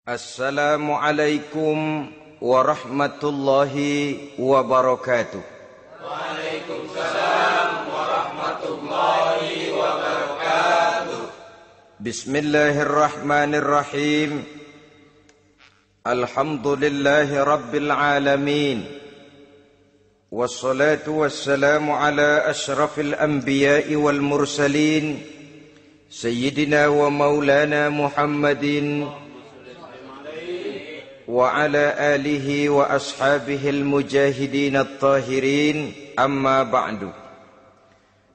Assalamualaikum warahmatullahi wabarakatuh. Waalaikumsalam warahmatullahi wabarakatuh. Bismillahirrahmanirrahim. Alhamdulillahi rabbil alamin. Wassalatu wassalamu ala ashrafil anbiya'i wal mursalin, Sayyidina wa maulana Muhammadin wa ala alihi wa ashabihil mujahidin at-tahirin, amma ba'du.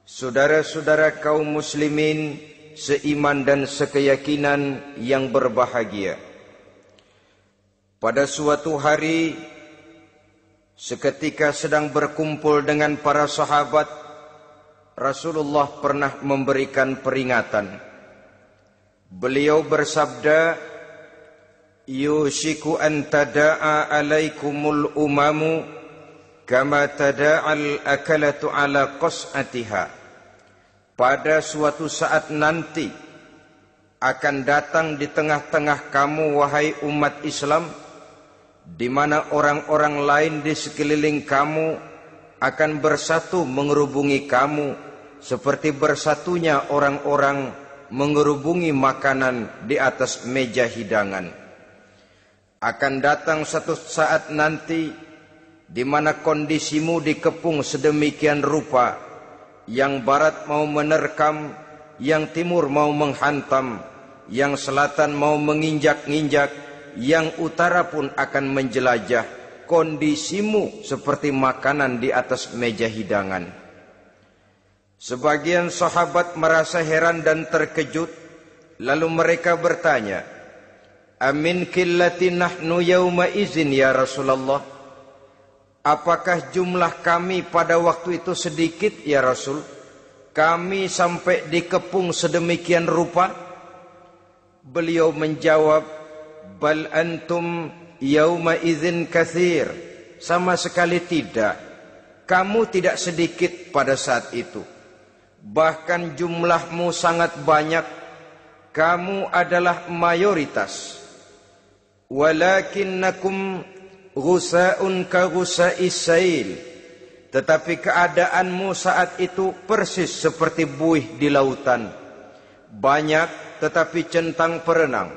Saudara-saudara kaum muslimin seiman dan sekeyakinan yang berbahagia, pada suatu hari seketika sedang berkumpul dengan para sahabat, Rasulullah pernah memberikan peringatan. Beliau bersabda, yushiku an tada'a alaikumul umamu kama tada'al akalatu ala qas'atiha. Pada suatu saat nanti akan datang di tengah-tengah kamu, wahai umat Islam, di mana orang-orang lain di sekeliling kamu akan bersatu mengerubungi kamu seperti bersatunya orang-orang mengerubungi makanan di atas meja hidangan. Akan datang satu saat nanti di mana kondisimu dikepung sedemikian rupa, yang barat mau menerkam, yang timur mau menghantam, yang selatan mau menginjak-injak, yang utara pun akan menjelajah. Kondisimu seperti makanan di atas meja hidangan. Sebagian sahabat merasa heran dan terkejut, lalu mereka bertanya, amin qillati nahnu yauma izin ya Rasulullah? Apakah jumlah kami pada waktu itu sedikit ya Rasul? Kami sampai dikepung sedemikian rupa? Beliau menjawab, bal antum yauma izin katsir. Sama sekali tidak. Kamu tidak sedikit pada saat itu. Bahkan jumlahmu sangat banyak. Kamu adalah mayoritas. Walakinnakum ghusa'un ka ghusa'is sail. Tetapi keadaanmu saat itu persis seperti buih di lautan. Banyak tetapi centang perenang.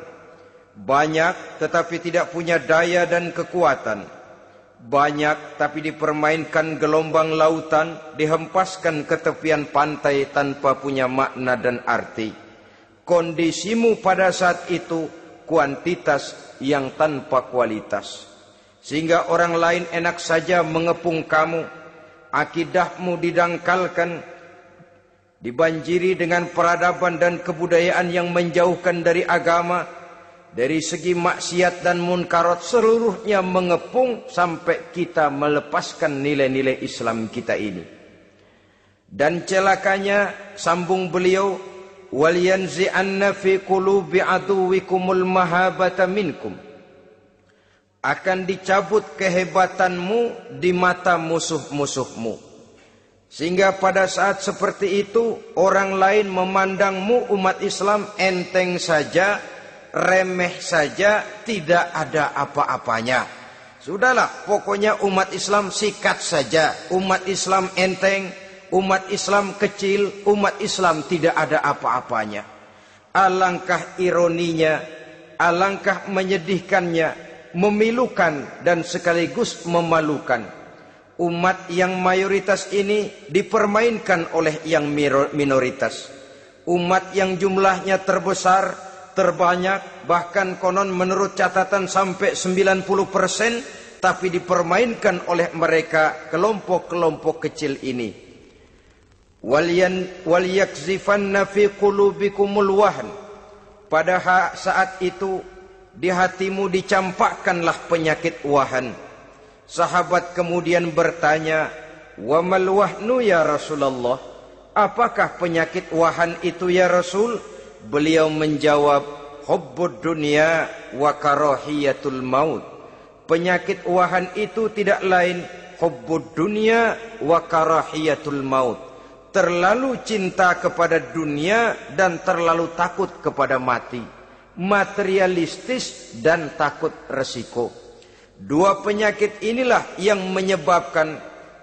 Banyak tetapi tidak punya daya dan kekuatan. Banyak tapi dipermainkan gelombang lautan, dihempaskan ke tepian pantai tanpa punya makna dan arti. Kondisimu pada saat itu kuantitas yang tanpa kualitas, sehingga orang lain enak saja mengepung kamu. Akidahmu didangkalkan, dibanjiri dengan peradaban dan kebudayaan yang menjauhkan dari agama. Dari segi maksiat dan munkarat seluruhnya mengepung sampai kita melepaskan nilai-nilai Islam kita ini. Dan celakanya, sambung beliau, wal yanzi'anna fi qulubi aduwikumul mahabata minkum. Akan dicabut kehebatanmu di mata musuh-musuhmu. Sehingga pada saat seperti itu orang lain memandangmu umat Islam enteng saja, remeh saja, tidak ada apa-apanya. Sudahlah, pokoknya umat Islam sikat saja. Umat Islam enteng, umat Islam kecil, umat Islam tidak ada apa-apanya. Alangkah ironinya, alangkah menyedihkannya, memilukan dan sekaligus memalukan. Umat yang mayoritas ini dipermainkan oleh yang minoritas. Umat yang jumlahnya terbesar, terbanyak, bahkan konon menurut catatan sampai 90%, tapi dipermainkan oleh mereka kelompok-kelompok kecil ini. Wal yakzifanna fi qulubikumul wahn. Pada saat itu di hatimu dicampakkanlah penyakit wahan. Sahabat kemudian bertanya, wa mal wahnu ya Rasulullah? Apakah penyakit wahan itu ya Rasul? Beliau menjawab, hubbud dunya wa karahiyatul maut. Penyakit wahan itu tidak lain hubbud dunya wa karahiyatul maut. Terlalu cinta kepada dunia dan terlalu takut kepada mati. materialistis dan takut resiko. Dua penyakit inilah yang menyebabkan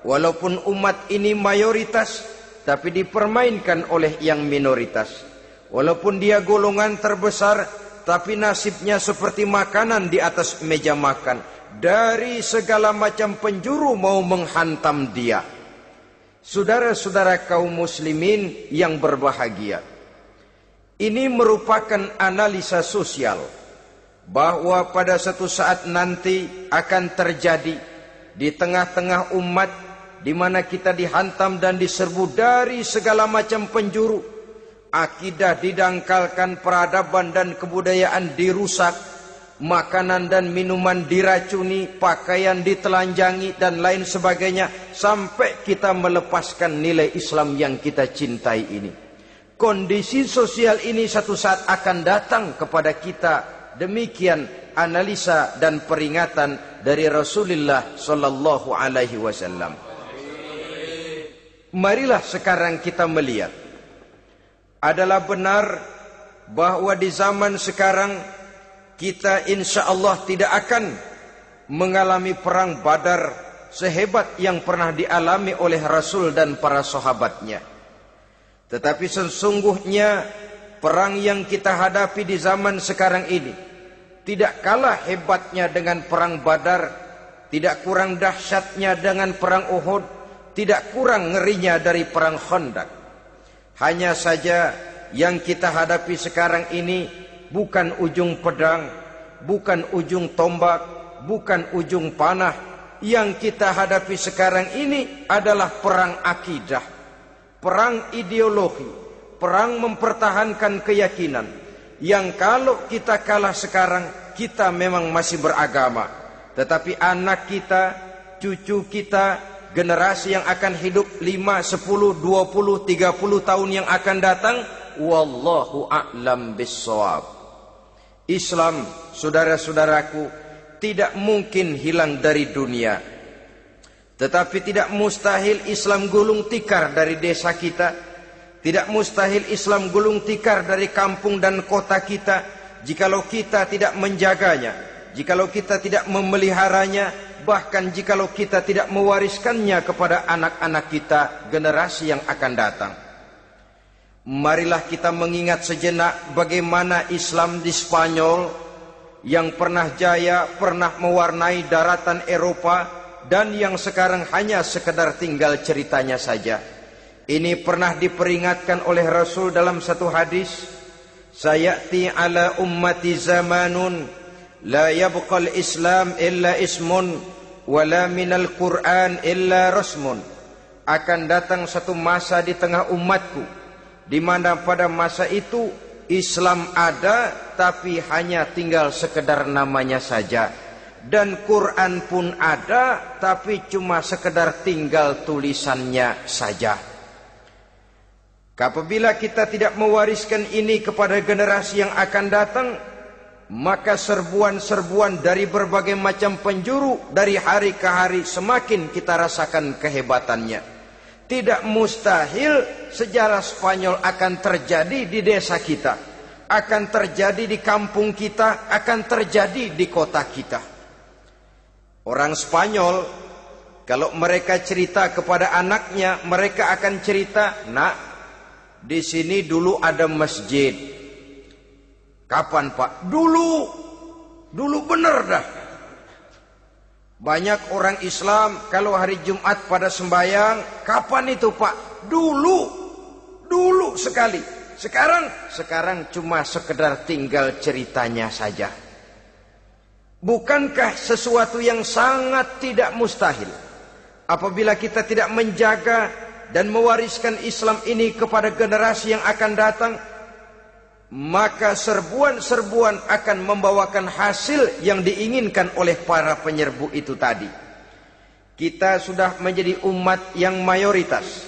walaupun umat ini mayoritas, tapi dipermainkan oleh yang minoritas. Walaupun dia golongan terbesar, tapi nasibnya seperti makanan di atas meja makan. Dari segala macam penjuru mau menghantam dia. Saudara-saudara kaum muslimin yang berbahagia, ini merupakan analisa sosial bahwa pada satu saat nanti akan terjadi di tengah-tengah umat di mana kita dihantam dan diserbu dari segala macam penjuru. Akidah didangkalkan, peradaban dan kebudayaan dirusak, makanan dan minuman diracuni, pakaian ditelanjangi dan lain sebagainya, sampai kita melepaskan nilai Islam yang kita cintai ini. Kondisi sosial ini satu saat akan datang kepada kita. Demikian analisa dan peringatan dari Rasulullah sallallahu alaihi wasallam. Marilah sekarang kita melihat, adalah benar bahwa di zaman sekarang kita insya Allah tidak akan mengalami perang Badar sehebat yang pernah dialami oleh Rasul dan para sahabatnya. Tetapi sesungguhnya perang yang kita hadapi di zaman sekarang ini tidak kalah hebatnya dengan perang Badar, tidak kurang dahsyatnya dengan perang Uhud, tidak kurang ngerinya dari perang Khandaq. Hanya saja yang kita hadapi sekarang ini bukan ujung pedang, bukan ujung tombak, bukan ujung panah. Yang kita hadapi sekarang ini adalah perang akidah, perang ideologi, perang mempertahankan keyakinan. Yang kalau kita kalah sekarang, kita memang masih beragama. Tetapi anak kita, cucu kita, generasi yang akan hidup 5, 10, 20, 30 tahun yang akan datang, wallahu a'lam bissawab. Islam, saudara-saudaraku, tidak mungkin hilang dari dunia. Tetapi tidak mustahil Islam gulung tikar dari desa kita. Tidak mustahil Islam gulung tikar dari kampung dan kota kita, jikalau kita tidak menjaganya, jikalau kita tidak memeliharanya, bahkan jikalau kita tidak mewariskannya kepada anak-anak kita, generasi yang akan datang. Marilah kita mengingat sejenak bagaimana Islam di Spanyol yang pernah jaya, pernah mewarnai daratan Eropa, dan yang sekarang hanya sekedar tinggal ceritanya saja. Ini pernah diperingatkan oleh Rasul dalam satu hadis, sayati ala ummati zamanun la yabqal Islam illa ismun wala minal Qur'an illa rasmun. Akan datang satu masa di tengah umatku di mana pada masa itu Islam ada tapi hanya tinggal sekedar namanya saja, dan Quran pun ada tapi cuma sekedar tinggal tulisannya saja. Apabila kita tidak mewariskan ini kepada generasi yang akan datang, maka serbuan-serbuan dari berbagai macam penjuru dari hari ke hari semakin kita rasakan kehebatannya. Tidak mustahil sejarah Spanyol akan terjadi di desa kita, akan terjadi di kampung kita, akan terjadi di kota kita. Orang Spanyol, kalau mereka cerita kepada anaknya, mereka akan cerita, nak, di sini dulu ada masjid. Kapan, Pak? Dulu bener dah. Banyak orang Islam kalau hari Jumat pada sembahyang, kapan itu, Pak? Dulu sekali. Sekarang cuma sekedar tinggal ceritanya saja. Bukankah sesuatu yang sangat tidak mustahil apabila kita tidak menjaga dan mewariskan Islam ini kepada generasi yang akan datang, maka serbuan-serbuan akan membawakan hasil yang diinginkan oleh para penyerbu itu tadi. Kita sudah menjadi umat yang mayoritas,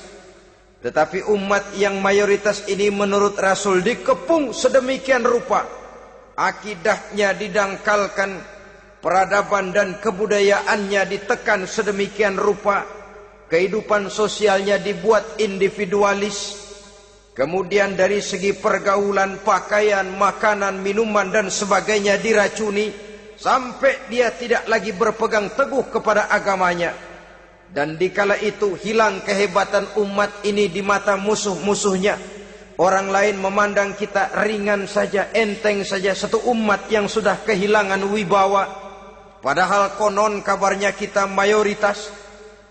tetapi umat yang mayoritas ini menurut Rasul dikepung sedemikian rupa, akidahnya didangkalkan, peradaban dan kebudayaannya ditekan sedemikian rupa, kehidupan sosialnya dibuat individualis, Kemudian dari segi pergaulan, pakaian, makanan, minuman dan sebagainya diracuni sampai dia tidak lagi berpegang teguh kepada agamanya. Dan dikala itu hilang kehebatan umat ini di mata musuh-musuhnya. Orang lain memandang kita ringan saja, enteng saja, satu umat yang sudah kehilangan wibawa. Padahal konon kabarnya kita mayoritas,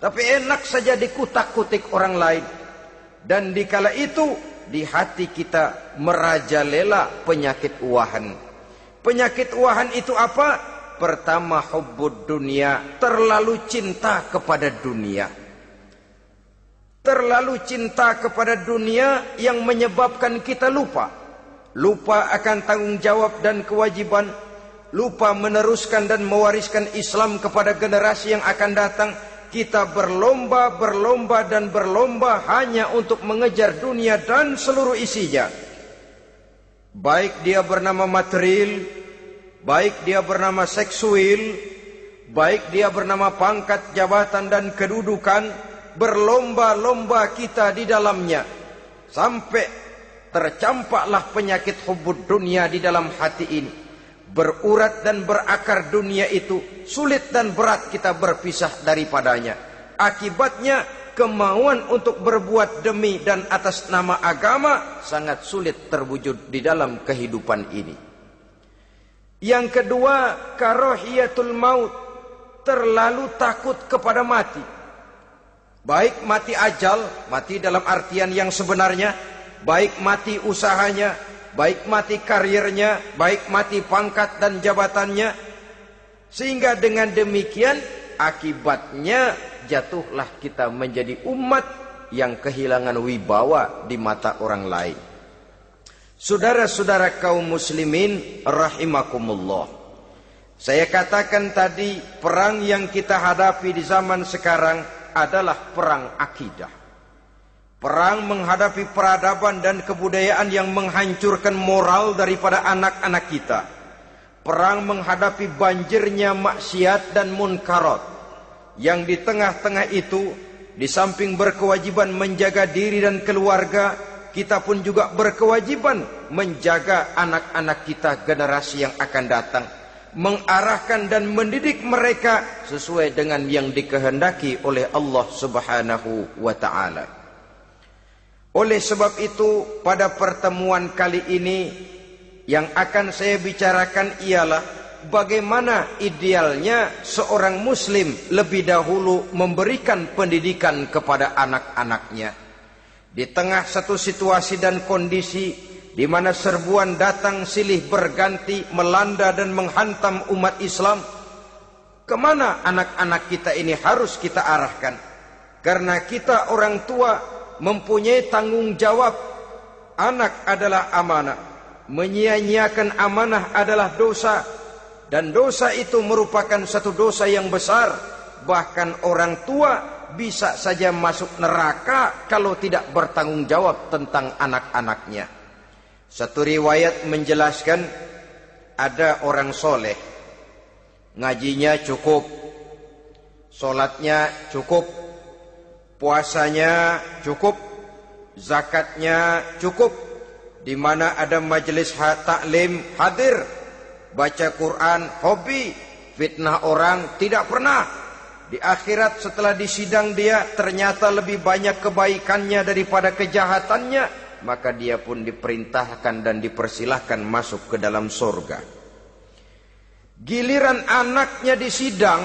tapi enak saja dikutak-kutik orang lain. Dan dikala itu di hati kita merajalela penyakit wahan. Penyakit wahan itu apa? Pertama, hubbud dunia, terlalu cinta kepada dunia. Terlalu cinta kepada dunia yang menyebabkan kita lupa. Lupa akan tanggung jawab dan kewajiban. Lupa meneruskan dan mewariskan Islam kepada generasi yang akan datang. Kita berlomba hanya untuk mengejar dunia dan seluruh isinya. Baik dia bernama material, baik dia bernama seksual, baik dia bernama pangkat, jabatan dan kedudukan, berlomba-lomba kita di dalamnya. Sampai tercampaklah penyakit hubbud dunia di dalam hati ini. Berurat dan berakar dunia itu, sulit dan berat kita berpisah daripadanya. Akibatnya kemauan untuk berbuat demi dan atas nama agama sangat sulit terwujud di dalam kehidupan ini. Yang kedua, karahiyatul maut, terlalu takut kepada mati. Baik mati ajal, mati dalam artian yang sebenarnya, baik mati usahanya, baik mati karirnya, baik mati pangkat dan jabatannya. Sehingga dengan demikian akibatnya jatuhlah kita menjadi umat yang kehilangan wibawa di mata orang lain. Saudara-saudara kaum muslimin rahimakumullah. Saya katakan tadi, perang yang kita hadapi di zaman sekarang adalah perang akidah. Perang menghadapi peradaban dan kebudayaan yang menghancurkan moral daripada anak-anak kita. Perang menghadapi banjirnya maksiat dan munkarat. Yang di tengah-tengah itu, di samping berkewajiban menjaga diri dan keluarga, kita pun juga berkewajiban menjaga anak-anak kita, generasi yang akan datang. Mengarahkan dan mendidik mereka sesuai dengan yang dikehendaki oleh Allah Subhanahu wa ta'ala. Oleh sebab itu, pada pertemuan kali ini yang akan saya bicarakan ialah bagaimana idealnya seorang muslim lebih dahulu memberikan pendidikan kepada anak-anaknya. Di tengah satu situasi dan kondisi di mana serbuan datang silih berganti melanda dan menghantam umat Islam, kemana anak-anak kita ini harus kita arahkan? Karena kita orang tua mempunyai tanggung jawab. Anak adalah amanah. Menyia-nyiakan amanah adalah dosa. Dan dosa itu merupakan satu dosa yang besar. Bahkan orang tua bisa saja masuk neraka kalau tidak bertanggung jawab tentang anak-anaknya. Satu riwayat menjelaskan ada orang soleh, ngajinya cukup, solatnya cukup, puasanya cukup, zakatnya cukup, di mana ada majelis taklim hadir, baca Quran hobi, fitnah orang tidak pernah. Di akhirat setelah disidang dia ternyata lebih banyak kebaikannya daripada kejahatannya, maka dia pun diperintahkan dan dipersilahkan masuk ke dalam surga. Giliran anaknya disidang,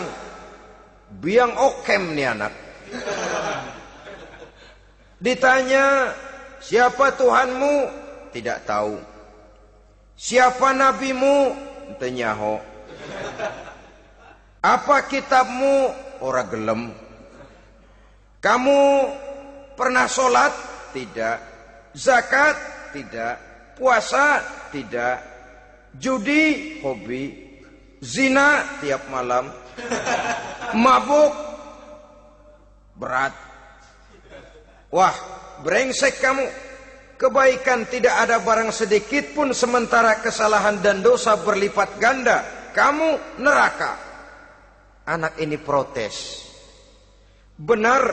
biang okem nih anak. Ditanya, siapa Tuhanmu? Tidak tahu. Siapa nabimu? Tenyaho. Apa kitabmu? Ora gelem. Kamu pernah sholat? Tidak. Zakat? Tidak. Puasa? Tidak. Judi? Hobi. Zina? Tiap malam. Mabuk? Berat. Wah, brengsek kamu. Kebaikan tidak ada barang sedikit pun, sementara kesalahan dan dosa berlipat ganda. Kamu neraka. Anak ini protes. Benar,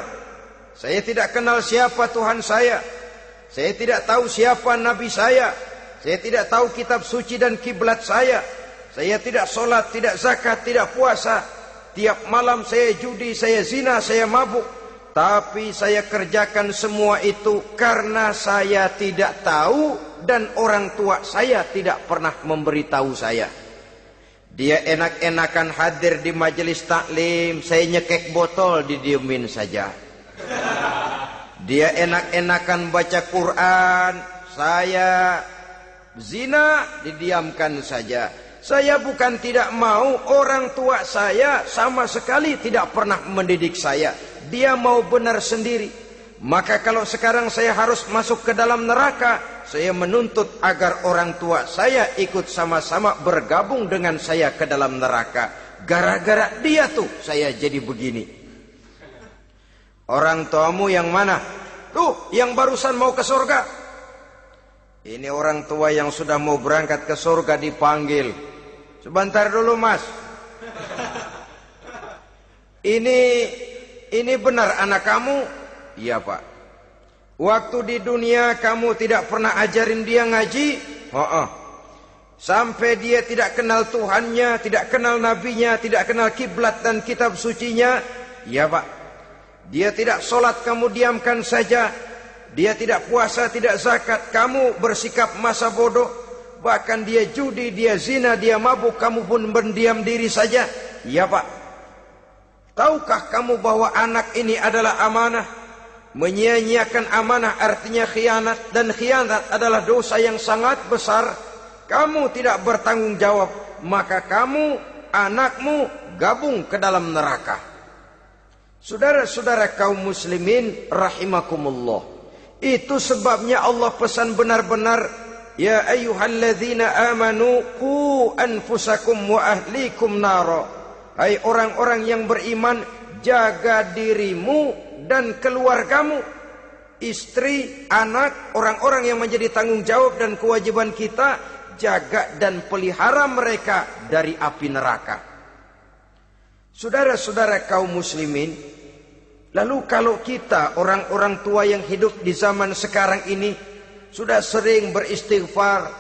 saya tidak kenal siapa Tuhan saya. Saya tidak tahu siapa nabi saya. Saya tidak tahu kitab suci dan kiblat saya. Saya tidak sholat, tidak zakat, tidak puasa. Tiap malam saya judi, saya zina, saya mabuk. Tapi saya kerjakan semua itu karena saya tidak tahu dan orang tua saya tidak pernah memberitahu saya. Dia enak-enakan hadir di majelis taklim, saya nyekek botol, didiemin saja. Dia enak-enakan baca Quran, saya zina, didiamkan saja. Saya bukan tidak mau, orang tua saya sama sekali tidak pernah mendidik saya. Dia mau benar sendiri. Maka kalau sekarang saya harus masuk ke dalam neraka, saya menuntut agar orang tua saya ikut sama-sama bergabung dengan saya ke dalam neraka. Gara-gara dia tuh saya jadi begini. Orang tuamu yang mana? Tuh, yang barusan mau ke surga. Ini orang tua yang sudah mau berangkat ke surga dipanggil. Sebentar dulu, Mas. Ini benar anak kamu? Iya, Pak. Waktu di dunia kamu tidak pernah ajarin dia ngaji? Sampai dia tidak kenal Tuhannya, tidak kenal nabinya, tidak kenal kiblat dan kitab sucinya? Iya, Pak. Dia tidak sholat, kamu diamkan saja. Dia tidak puasa, tidak zakat, kamu bersikap masa bodoh. Bahkan dia judi, dia zina, dia mabuk, kamu pun berdiam diri saja. Iya, Pak. Tahukah kamu bahwa anak ini adalah amanah? Menyia-nyiakan amanah artinya khianat, dan khianat adalah dosa yang sangat besar. Kamu tidak bertanggung jawab, maka kamu, anakmu gabung ke dalam neraka. Saudara-saudara kaum muslimin rahimakumullah, itu sebabnya Allah pesan benar-benar, ya ayyuhalladzina amanu qu anfusakum wa ahlikum nara. Hai orang-orang yang beriman, jaga dirimu dan keluargamu, istri, anak, orang-orang yang menjadi tanggung jawab dan kewajiban kita, jaga dan pelihara mereka dari api neraka. Saudara-saudara kaum muslimin, lalu kalau kita orang-orang tua yang hidup di zaman sekarang ini sudah sering beristighfar,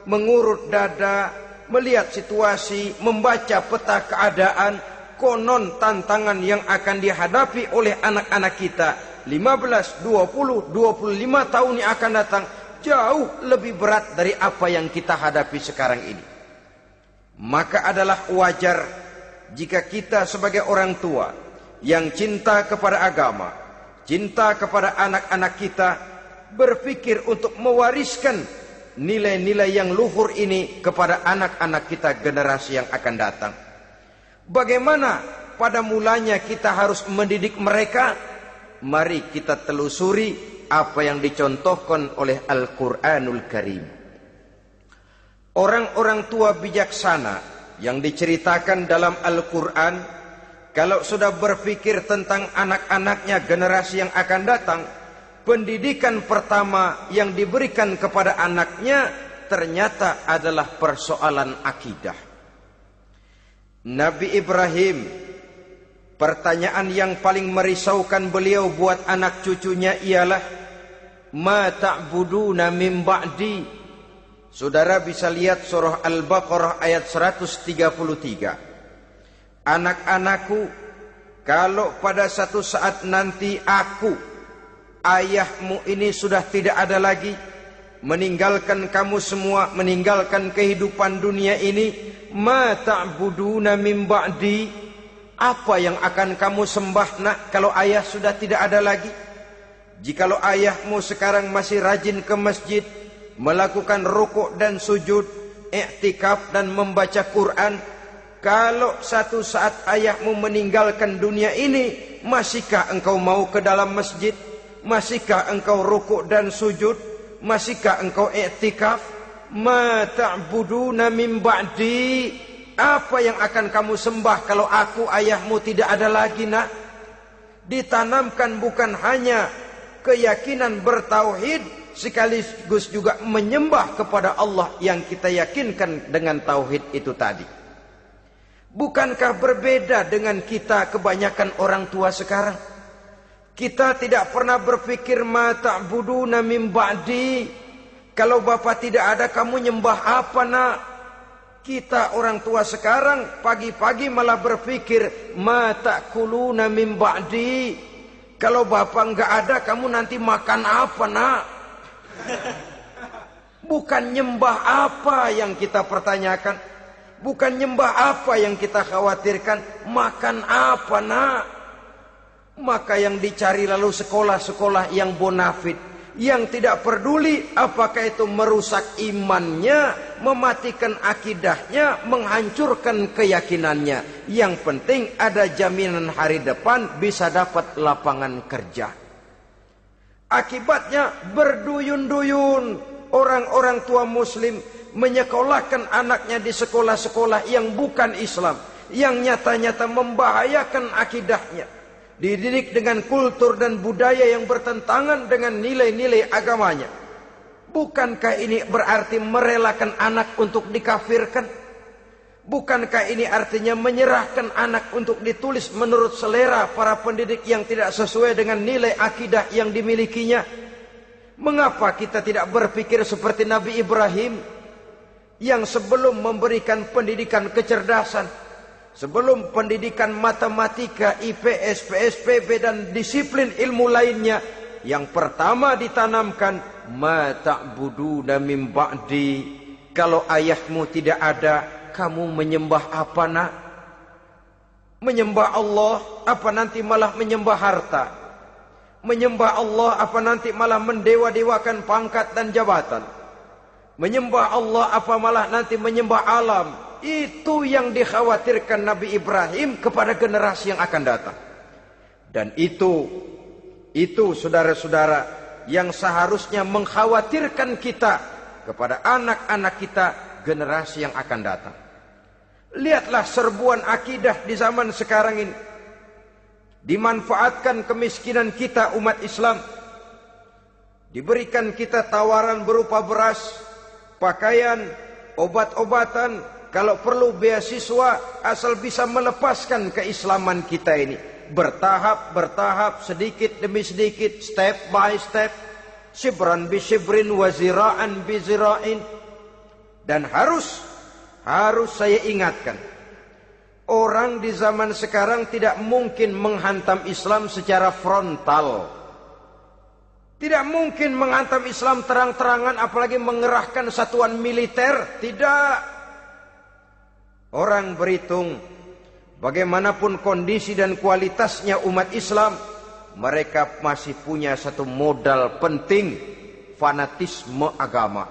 mengurut dada, melihat situasi, membaca peta keadaan, konon tantangan yang akan dihadapi oleh anak-anak kita 15, 20, 25 tahun yang akan datang jauh lebih berat dari apa yang kita hadapi sekarang ini. Maka adalah wajar jika kita sebagai orang tua yang cinta kepada agama, cinta kepada anak-anak kita, berpikir untuk mewariskan nilai-nilai yang luhur ini kepada anak-anak kita generasi yang akan datang. Bagaimana pada mulanya kita harus mendidik mereka? Mari kita telusuri apa yang dicontohkan oleh Al-Quranul Karim. Orang-orang tua bijaksana yang diceritakan dalam Al-Quran, kalau sudah berpikir tentang anak-anaknya generasi yang akan datang, pendidikan pertama yang diberikan kepada anaknya ternyata adalah persoalan akidah. Nabi Ibrahim, pertanyaan yang paling merisaukan beliau buat anak cucunya ialah, ma ta'buduna min ba'di. Saudara bisa lihat surah Al-Baqarah ayat 133. Anak-anakku, kalau pada satu saat nanti aku, ayahmu ini sudah tidak ada lagi, meninggalkan kamu semua, meninggalkan kehidupan dunia ini, ma ta'buduna min ba'di, apa yang akan kamu sembah nak kalau ayah sudah tidak ada lagi? Jikalau ayahmu sekarang masih rajin ke masjid, melakukan rukuk dan sujud, i'tikaf dan membaca Quran, kalau satu saat ayahmu meninggalkan dunia ini, masihkah engkau mau ke dalam masjid? Masihkah engkau rukuk dan sujud? Masihkah engkau i'tikaf? Ma ta'buduna min ba'di, apa yang akan kamu sembah kalau aku ayahmu tidak ada lagi nak? Ditanamkan bukan hanya keyakinan bertauhid, sekaligus juga menyembah kepada Allah yang kita yakinkan dengan tauhid itu tadi. Bukankah berbeda dengan kita kebanyakan orang tua sekarang? Kita tidak pernah berpikir ma ta'buduna min ba'di. Kalau bapak tidak ada, kamu nyembah apa nak? Kita orang tua sekarang pagi-pagi malah berpikir ma ta'kuluna min ba'di. Kalau bapak enggak ada, kamu nanti makan apa nak? Bukan nyembah apa yang kita pertanyakan, bukan nyembah apa yang kita khawatirkan, makan apa nak? Maka yang dicari lalu sekolah-sekolah yang bonafit, yang tidak peduli apakah itu merusak imannya, mematikan akidahnya, menghancurkan keyakinannya. Yang penting ada jaminan hari depan bisa dapat lapangan kerja. Akibatnya berduyun-duyun orang-orang tua muslim menyekolahkan anaknya di sekolah-sekolah yang bukan Islam, yang nyata-nyata membahayakan akidahnya. Dididik dengan kultur dan budaya yang bertentangan dengan nilai-nilai agamanya. Bukankah ini berarti merelakan anak untuk dikafirkan? Bukankah ini artinya menyerahkan anak untuk ditulis menurut selera para pendidik yang tidak sesuai dengan nilai akidah yang dimilikinya? Mengapa kita tidak berpikir seperti Nabi Ibrahim yang sebelum memberikan pendidikan kecerdasan, sebelum pendidikan matematika, IPS, PSPB dan disiplin ilmu lainnya, yang pertama ditanamkan ma ta'buduna min ba'di. Kalau ayahmu tidak ada, kamu menyembah apa nak? Menyembah Allah apa nanti malah menyembah harta? Menyembah Allah apa nanti malah mendewa-dewakan pangkat dan jabatan? Menyembah Allah apa malah nanti menyembah alam? Itu yang dikhawatirkan Nabi Ibrahim kepada generasi yang akan datang. Dan itu saudara-saudara yang seharusnya mengkhawatirkan kita kepada anak-anak kita, generasi yang akan datang. Lihatlah serbuan akidah di zaman sekarang ini. Dimanfaatkan kemiskinan kita umat Islam. Diberikan kita tawaran berupa beras, pakaian, obat-obatan, kalau perlu beasiswa, asal bisa melepaskan keislaman kita ini. Bertahap, sedikit demi sedikit, step by step, shibran bi shibrin wa zira'an bi zira'in. Dan harus saya ingatkan, orang di zaman sekarang tidak mungkin menghantam Islam secara frontal. Tidak mungkin menghantam Islam terang-terangan, apalagi mengerahkan satuan militer. Tidak. Orang berhitung bagaimanapun kondisi dan kualitasnya umat Islam, mereka masih punya satu modal penting, fanatisme agama.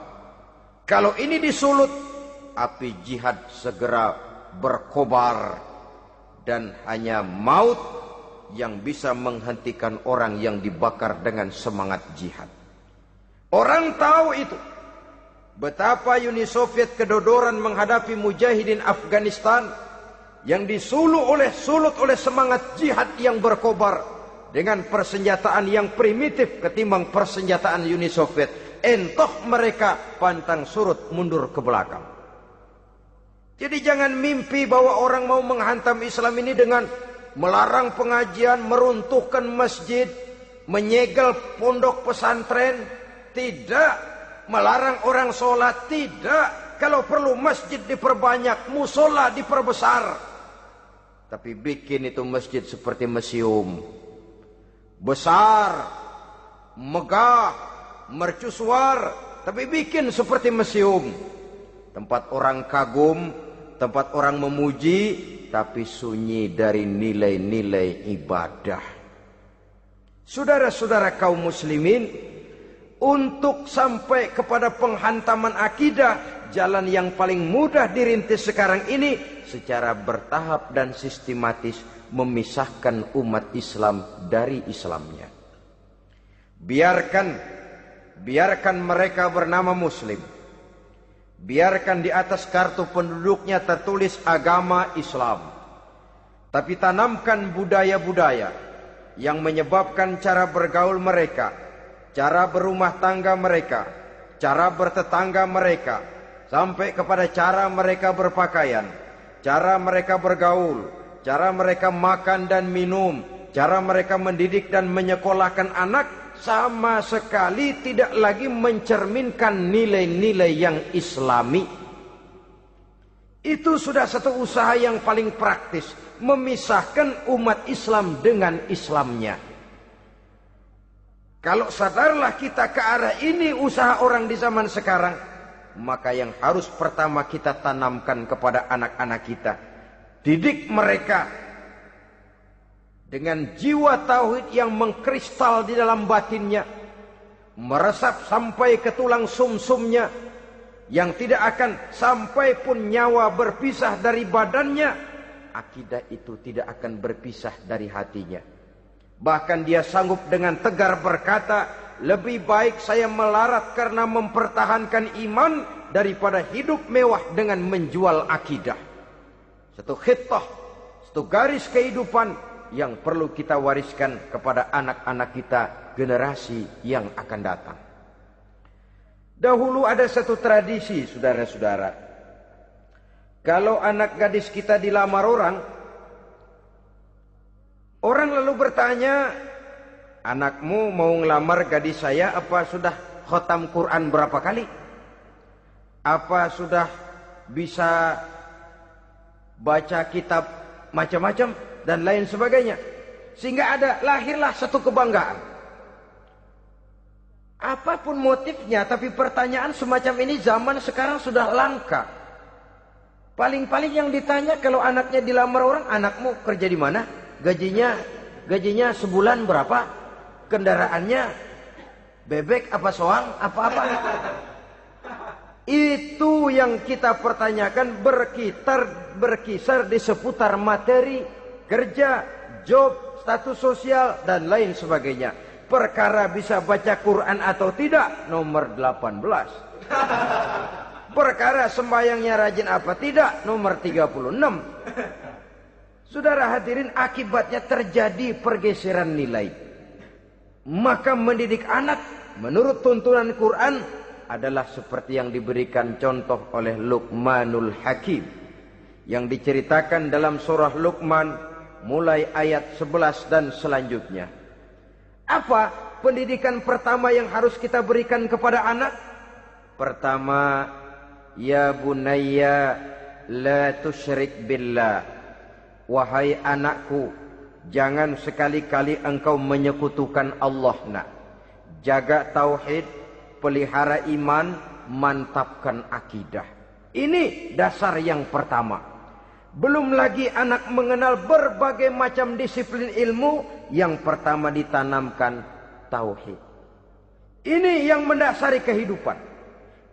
Kalau ini disulut, api jihad segera berkobar, dan hanya maut yang bisa menghentikan orang yang dibakar dengan semangat jihad. Orang tahu itu. Betapa Uni Soviet kedodoran menghadapi mujahidin Afghanistan yang disulut oleh semangat jihad yang berkobar dengan persenjataan yang primitif ketimbang persenjataan Uni Soviet. Entoh mereka pantang surut mundur ke belakang. Jadi jangan mimpi bahwa orang mau menghantam Islam ini dengan melarang pengajian, meruntuhkan masjid, menyegel pondok pesantren. Tidak. Melarang orang sholat, tidak. Kalau perlu masjid diperbanyak, musola diperbesar. Tapi bikin itu masjid seperti museum. Besar, megah, mercusuar, tapi bikin seperti museum. Tempat orang kagum, tempat orang memuji, tapi sunyi dari nilai-nilai ibadah. Saudara-saudara kaum muslimin, untuk sampai kepada penghantaman akidah, jalan yang paling mudah dirintis sekarang ini secara bertahap dan sistematis, memisahkan umat Islam dari Islamnya. Biarkan mereka bernama Muslim. Biarkan di atas kartu penduduknya tertulis agama Islam. Tapi tanamkan budaya-budaya yang menyebabkan cara bergaul mereka, cara berumah tangga mereka, cara bertetangga mereka, sampai kepada cara mereka berpakaian, cara mereka bergaul, cara mereka makan dan minum, cara mereka mendidik dan menyekolahkan anak sama sekali tidak lagi mencerminkan nilai-nilai yang islami. Itu sudah satu usaha yang paling praktis, memisahkan umat Islam dengan Islamnya. Kalau sadarlah kita ke arah ini usaha orang di zaman sekarang, maka yang harus pertama kita tanamkan kepada anak-anak kita, didik mereka dengan jiwa tauhid yang mengkristal di dalam batinnya, meresap sampai ke tulang sumsumnya, yang tidak akan sampai pun nyawa berpisah dari badannya, akidah itu tidak akan berpisah dari hatinya. Bahkan dia sanggup dengan tegar berkata, lebih baik saya melarat karena mempertahankan iman daripada hidup mewah dengan menjual akidah. Satu khittah, satu garis kehidupan yang perlu kita wariskan kepada anak-anak kita, generasi yang akan datang. Dahulu ada satu tradisi, saudara-saudara. Kalau anak gadis kita dilamar orang, orang lalu bertanya, anakmu mau ngelamar gadis saya, apa sudah khotam Quran berapa kali? Apa sudah bisa baca kitab macam-macam dan lain sebagainya? Sehingga lahirlah satu kebanggaan. Apapun motifnya, tapi pertanyaan semacam ini zaman sekarang sudah langka. Paling-paling yang ditanya kalau anaknya dilamar orang, anakmu kerja di mana? Gajinya sebulan berapa? Kendaraannya bebek apa soang? Apa-apa? Itu yang kita pertanyakan, berkisar di seputar materi, kerja, job, status sosial, dan lain sebagainya. Perkara bisa baca Quran atau tidak, nomor 18. Perkara sembahyangnya rajin apa tidak, nomor 36. Saudara hadirin, akibatnya terjadi pergeseran nilai. Maka mendidik anak menurut tuntunan Quran adalah seperti yang diberikan contoh oleh Luqmanul Hakim, yang diceritakan dalam surah Luqman mulai ayat 11 dan selanjutnya. Apa pendidikan pertama yang harus kita berikan kepada anak? Pertama, ya bunayya la tusyrik billah. Wahai anakku, jangan sekali-kali engkau menyekutukan Allah, nak. Jaga tauhid, pelihara iman, mantapkan akidah. Ini dasar yang pertama. Belum lagi anak mengenal berbagai macam disiplin ilmu, yang pertama ditanamkan tauhid. Ini yang mendasari kehidupan.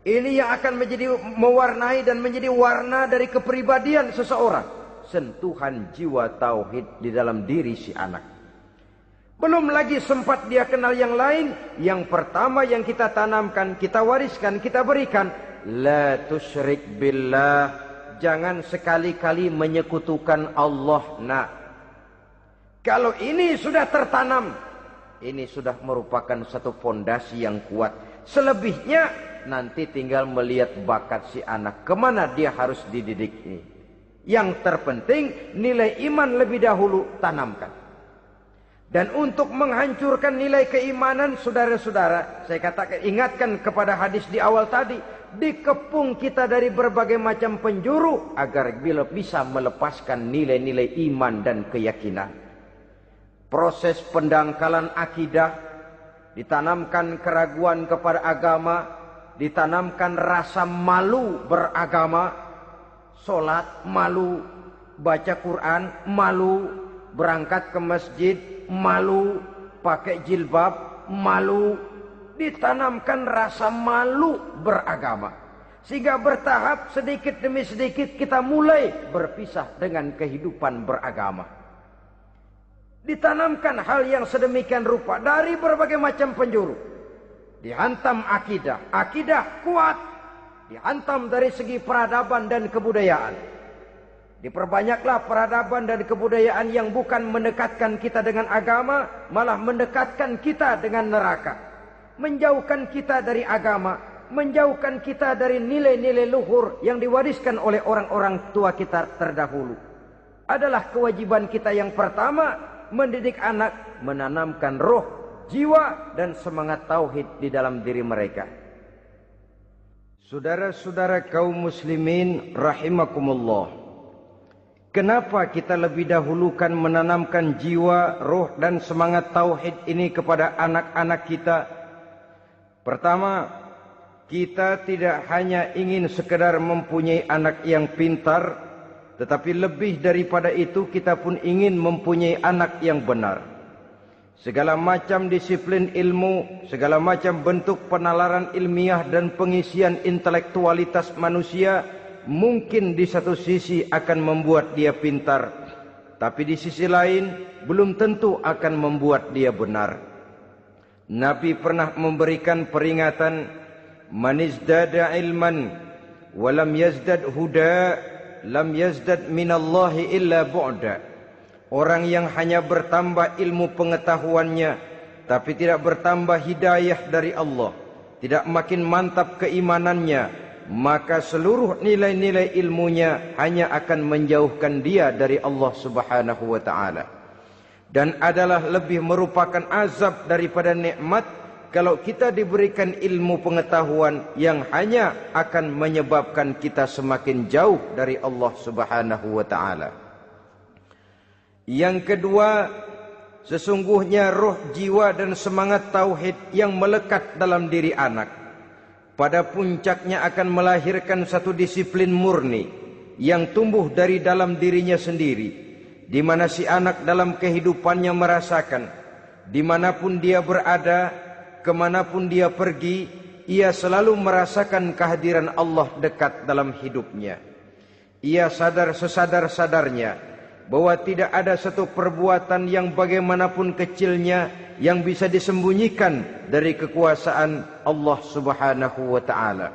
Ini yang akan menjadi mewarnai dan menjadi warna dari kepribadian seseorang. Sentuhan jiwa tauhid di dalam diri si anak. Belum lagi sempat dia kenal yang lain. Yang pertama yang kita tanamkan, kita wariskan, kita berikan, la tusyrik billah. Jangan sekali-kali menyekutukan Allah, nak. Kalau ini sudah tertanam, ini sudah merupakan satu fondasi yang kuat. Selebihnya nanti tinggal melihat bakat si anak, kemana dia harus dididik ini. Yang terpenting nilai iman lebih dahulu tanamkan. Dan untuk menghancurkan nilai keimanan, saudara-saudara, saya katakan, ingatkan kepada hadis di awal tadi, dikepung kita dari berbagai macam penjuru agar bila bisa melepaskan nilai-nilai iman dan keyakinan. Proses pendangkalan akidah, ditanamkan keraguan kepada agama, ditanamkan rasa malu beragama, sholat malu, baca Quran malu, berangkat ke masjid malu, pakai jilbab malu. Ditanamkan rasa malu beragama, sehingga bertahap sedikit demi sedikit kita mulai berpisah dengan kehidupan beragama. Ditanamkan hal yang sedemikian rupa dari berbagai macam penjuru. Dihantam akidah, akidah kuat, dihantam dari segi peradaban dan kebudayaan. Diperbanyaklah peradaban dan kebudayaan yang bukan mendekatkan kita dengan agama, malah mendekatkan kita dengan neraka. Menjauhkan kita dari agama, menjauhkan kita dari nilai-nilai luhur yang diwariskan oleh orang-orang tua kita terdahulu. Adalah kewajiban kita yang pertama mendidik anak, menanamkan roh, jiwa dan semangat tauhid di dalam diri mereka. Saudara-saudara kaum muslimin rahimakumullah, kenapa kita lebih dahulukan menanamkan jiwa, roh dan semangat tauhid ini kepada anak-anak kita? Pertama, kita tidak hanya ingin sekedar mempunyai anak yang pintar, tetapi lebih daripada itu kita pun ingin mempunyai anak yang benar. Segala macam disiplin ilmu, segala macam bentuk penalaran ilmiah dan pengisian intelektualitas manusia mungkin di satu sisi akan membuat dia pintar, tapi di sisi lain belum tentu akan membuat dia benar. Nabi pernah memberikan peringatan, man izdada ilman walam yazdad huda lam yazdad minallahi illa bu'da. Orang yang hanya bertambah ilmu pengetahuannya tapi tidak bertambah hidayah dari Allah, tidak makin mantap keimanannya, maka seluruh nilai-nilai ilmunya hanya akan menjauhkan dia dari Allah Subhanahu wa taala. Dan adalah lebih merupakan azab daripada nikmat kalau kita diberikan ilmu pengetahuan yang hanya akan menyebabkan kita semakin jauh dari Allah Subhanahu wa taala. Yang kedua, sesungguhnya roh, jiwa dan semangat tauhid yang melekat dalam diri anak pada puncaknya akan melahirkan satu disiplin murni yang tumbuh dari dalam dirinya sendiri, di mana si anak dalam kehidupannya merasakan dimanapun dia berada, kemanapun dia pergi, ia selalu merasakan kehadiran Allah dekat dalam hidupnya. Ia sadar sesadar-sadarnya bahwa tidak ada satu perbuatan yang bagaimanapun kecilnya yang bisa disembunyikan dari kekuasaan Allah Subhanahu wa taala.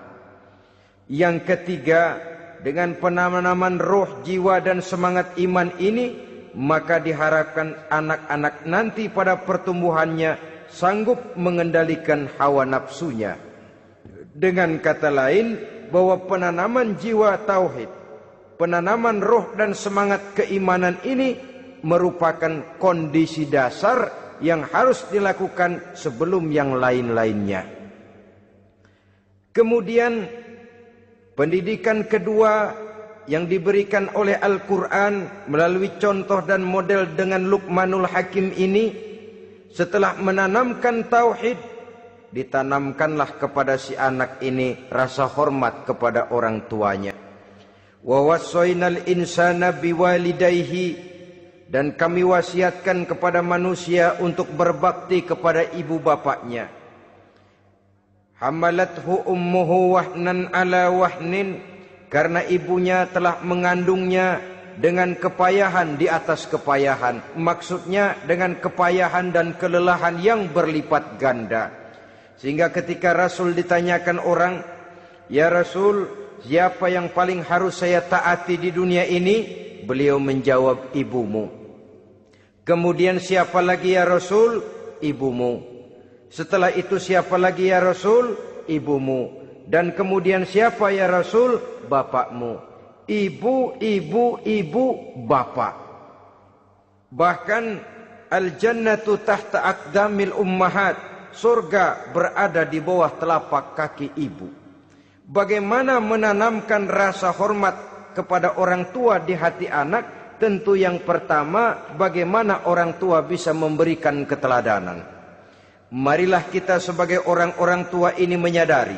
Yang ketiga, dengan penanaman roh, jiwa dan semangat iman ini, maka diharapkan anak-anak nanti pada pertumbuhannya sanggup mengendalikan hawa nafsunya. Dengan kata lain, bahwa penanaman jiwa tauhid, penanaman roh dan semangat keimanan ini merupakan kondisi dasar yang harus dilakukan sebelum yang lain-lainnya. Kemudian pendidikan kedua yang diberikan oleh Al-Quran melalui contoh dan model dengan Luqmanul Hakim ini, setelah menanamkan tauhid, ditanamkanlah kepada si anak ini rasa hormat kepada orang tuanya. Wa wassaynal insana biwalidayhi, dan kami wasiatkan kepada manusia untuk berbakti kepada ibu bapaknya. Hamalathu ummuhu wahnan ala wahnin, karena ibunya telah mengandungnya dengan kepayahan di atas kepayahan. Maksudnya dengan kepayahan dan kelelahan yang berlipat ganda. Sehingga ketika Rasul ditanyakan orang, "Ya Rasul, siapa yang paling harus saya taati di dunia ini?" Beliau menjawab, "Ibumu." Kemudian, "Siapa lagi ya Rasul?" "Ibumu." Setelah itu, "Siapa lagi ya Rasul?" "Ibumu." Dan kemudian, "Siapa ya Rasul?" "Bapakmu." Ibu, ibu, ibu, bapak. Bahkan al-jannatu tahta aqdamil ummahat, surga berada di bawah telapak kaki ibu. Bagaimana menanamkan rasa hormat kepada orang tua di hati anak? Tentu yang pertama, bagaimana orang tua bisa memberikan keteladanan. Marilah kita sebagai orang-orang tua ini menyadari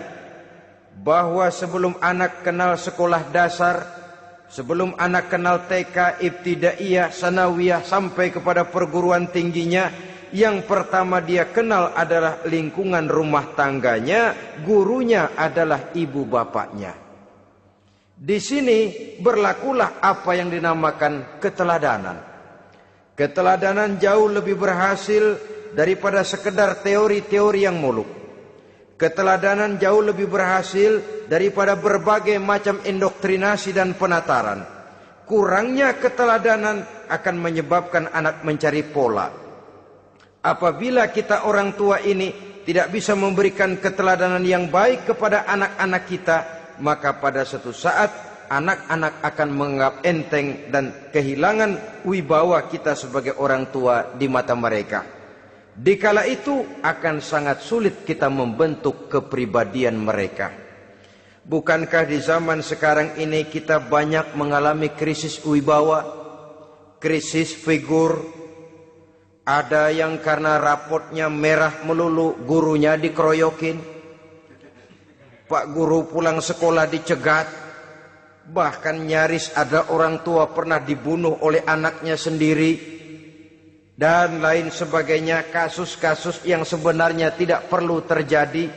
bahwa sebelum anak kenal sekolah dasar, sebelum anak kenal TK, ibtidaiyah, sanawiyah sampai kepada perguruan tingginya, yang pertama dia kenal adalah lingkungan rumah tangganya, gurunya adalah ibu bapaknya. Di sini berlakulah apa yang dinamakan keteladanan. Keteladanan jauh lebih berhasil daripada sekedar teori-teori yang muluk. Keteladanan jauh lebih berhasil daripada berbagai macam indoktrinasi dan penataran. Kurangnya keteladanan akan menyebabkan anak mencari pola. Apabila kita orang tua ini tidak bisa memberikan keteladanan yang baik kepada anak-anak kita, maka pada suatu saat anak-anak akan menganggap enteng dan kehilangan wibawa kita sebagai orang tua di mata mereka. Dikala itu akan sangat sulit kita membentuk kepribadian mereka. Bukankah di zaman sekarang ini kita banyak mengalami krisis wibawa, krisis figur? Ada yang karena rapotnya merah melulu, gurunya dikeroyokin. Pak guru pulang sekolah dicegat. Bahkan nyaris ada orang tua pernah dibunuh oleh anaknya sendiri. Dan lain sebagainya, kasus-kasus yang sebenarnya tidak perlu terjadi.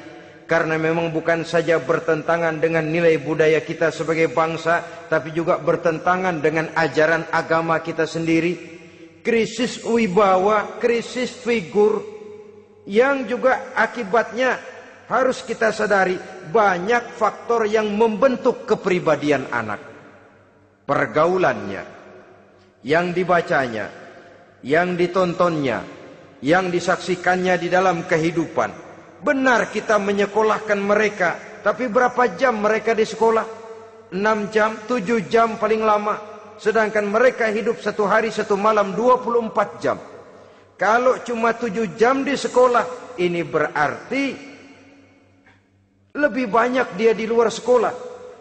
Karena memang bukan saja bertentangan dengan nilai budaya kita sebagai bangsa, tapi juga bertentangan dengan ajaran agama kita sendiri. Krisis wibawa, krisis figur, yang juga akibatnya harus kita sadari banyak faktor yang membentuk kepribadian anak. Pergaulannya, yang dibacanya, yang ditontonnya, yang disaksikannya di dalam kehidupan. Benar kita menyekolahkan mereka, tapi berapa jam mereka di sekolah? 6 jam, 7 jam paling lama. Sedangkan mereka hidup 1 hari 1 malam 24 jam. Kalau cuma 7 jam di sekolah, ini berarti lebih banyak dia di luar sekolah.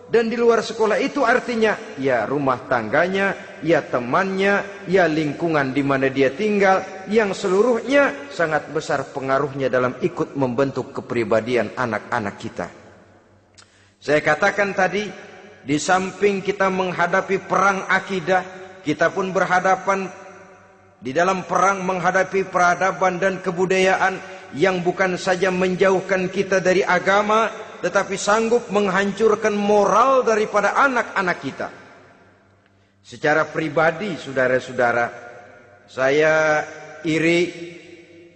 Dan di luar sekolah itu artinya ya rumah tangganya, ya temannya, ya lingkungan di mana dia tinggal, yang seluruhnya sangat besar pengaruhnya dalam ikut membentuk kepribadian anak-anak kita. Saya katakan tadi, di samping kita menghadapi perang akidah, kita pun berhadapan di dalam perang menghadapi peradaban dan kebudayaan yang bukan saja menjauhkan kita dari agama, tetapi sanggup menghancurkan moral daripada anak-anak kita. Secara pribadi, saudara-saudara, saya iri,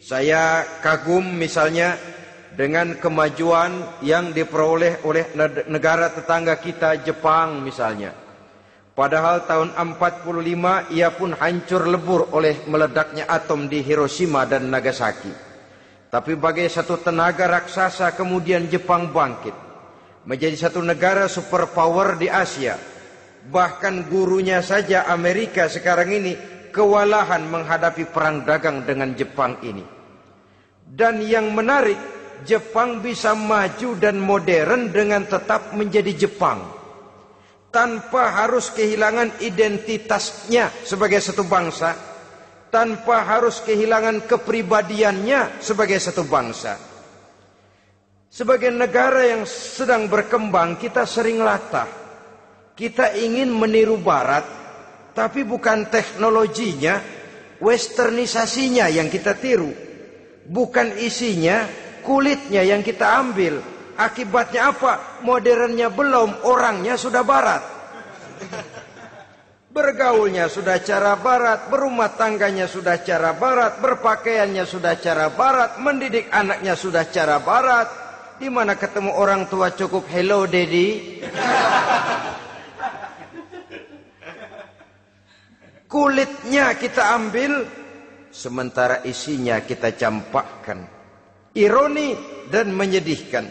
saya kagum misalnya dengan kemajuan yang diperoleh oleh negara tetangga kita, Jepang misalnya. Padahal tahun 45 ia pun hancur lebur oleh meledaknya atom di Hiroshima dan Nagasaki. Tapi bagai satu tenaga raksasa kemudian Jepang bangkit menjadi satu negara superpower di Asia. Bahkan gurunya saja Amerika sekarang ini kewalahan menghadapi perang dagang dengan Jepang ini. Dan yang menarik, Jepang bisa maju dan modern dengan tetap menjadi Jepang, tanpa harus kehilangan identitasnya sebagai satu bangsa, tanpa harus kehilangan kepribadiannya sebagai satu bangsa. Sebagai negara yang sedang berkembang, kita sering latah. Kita ingin meniru Barat, tapi bukan teknologinya, westernisasinya yang kita tiru. Bukan isinya, kulitnya yang kita ambil. Akibatnya apa? Modernnya belum, orangnya sudah Barat. Bergaulnya sudah cara Barat, berumah tangganya sudah cara Barat, berpakaiannya sudah cara Barat, mendidik anaknya sudah cara Barat. Di mana ketemu orang tua cukup hello daddy. Kulitnya kita ambil, sementara isinya kita campakkan. Ironi dan menyedihkan.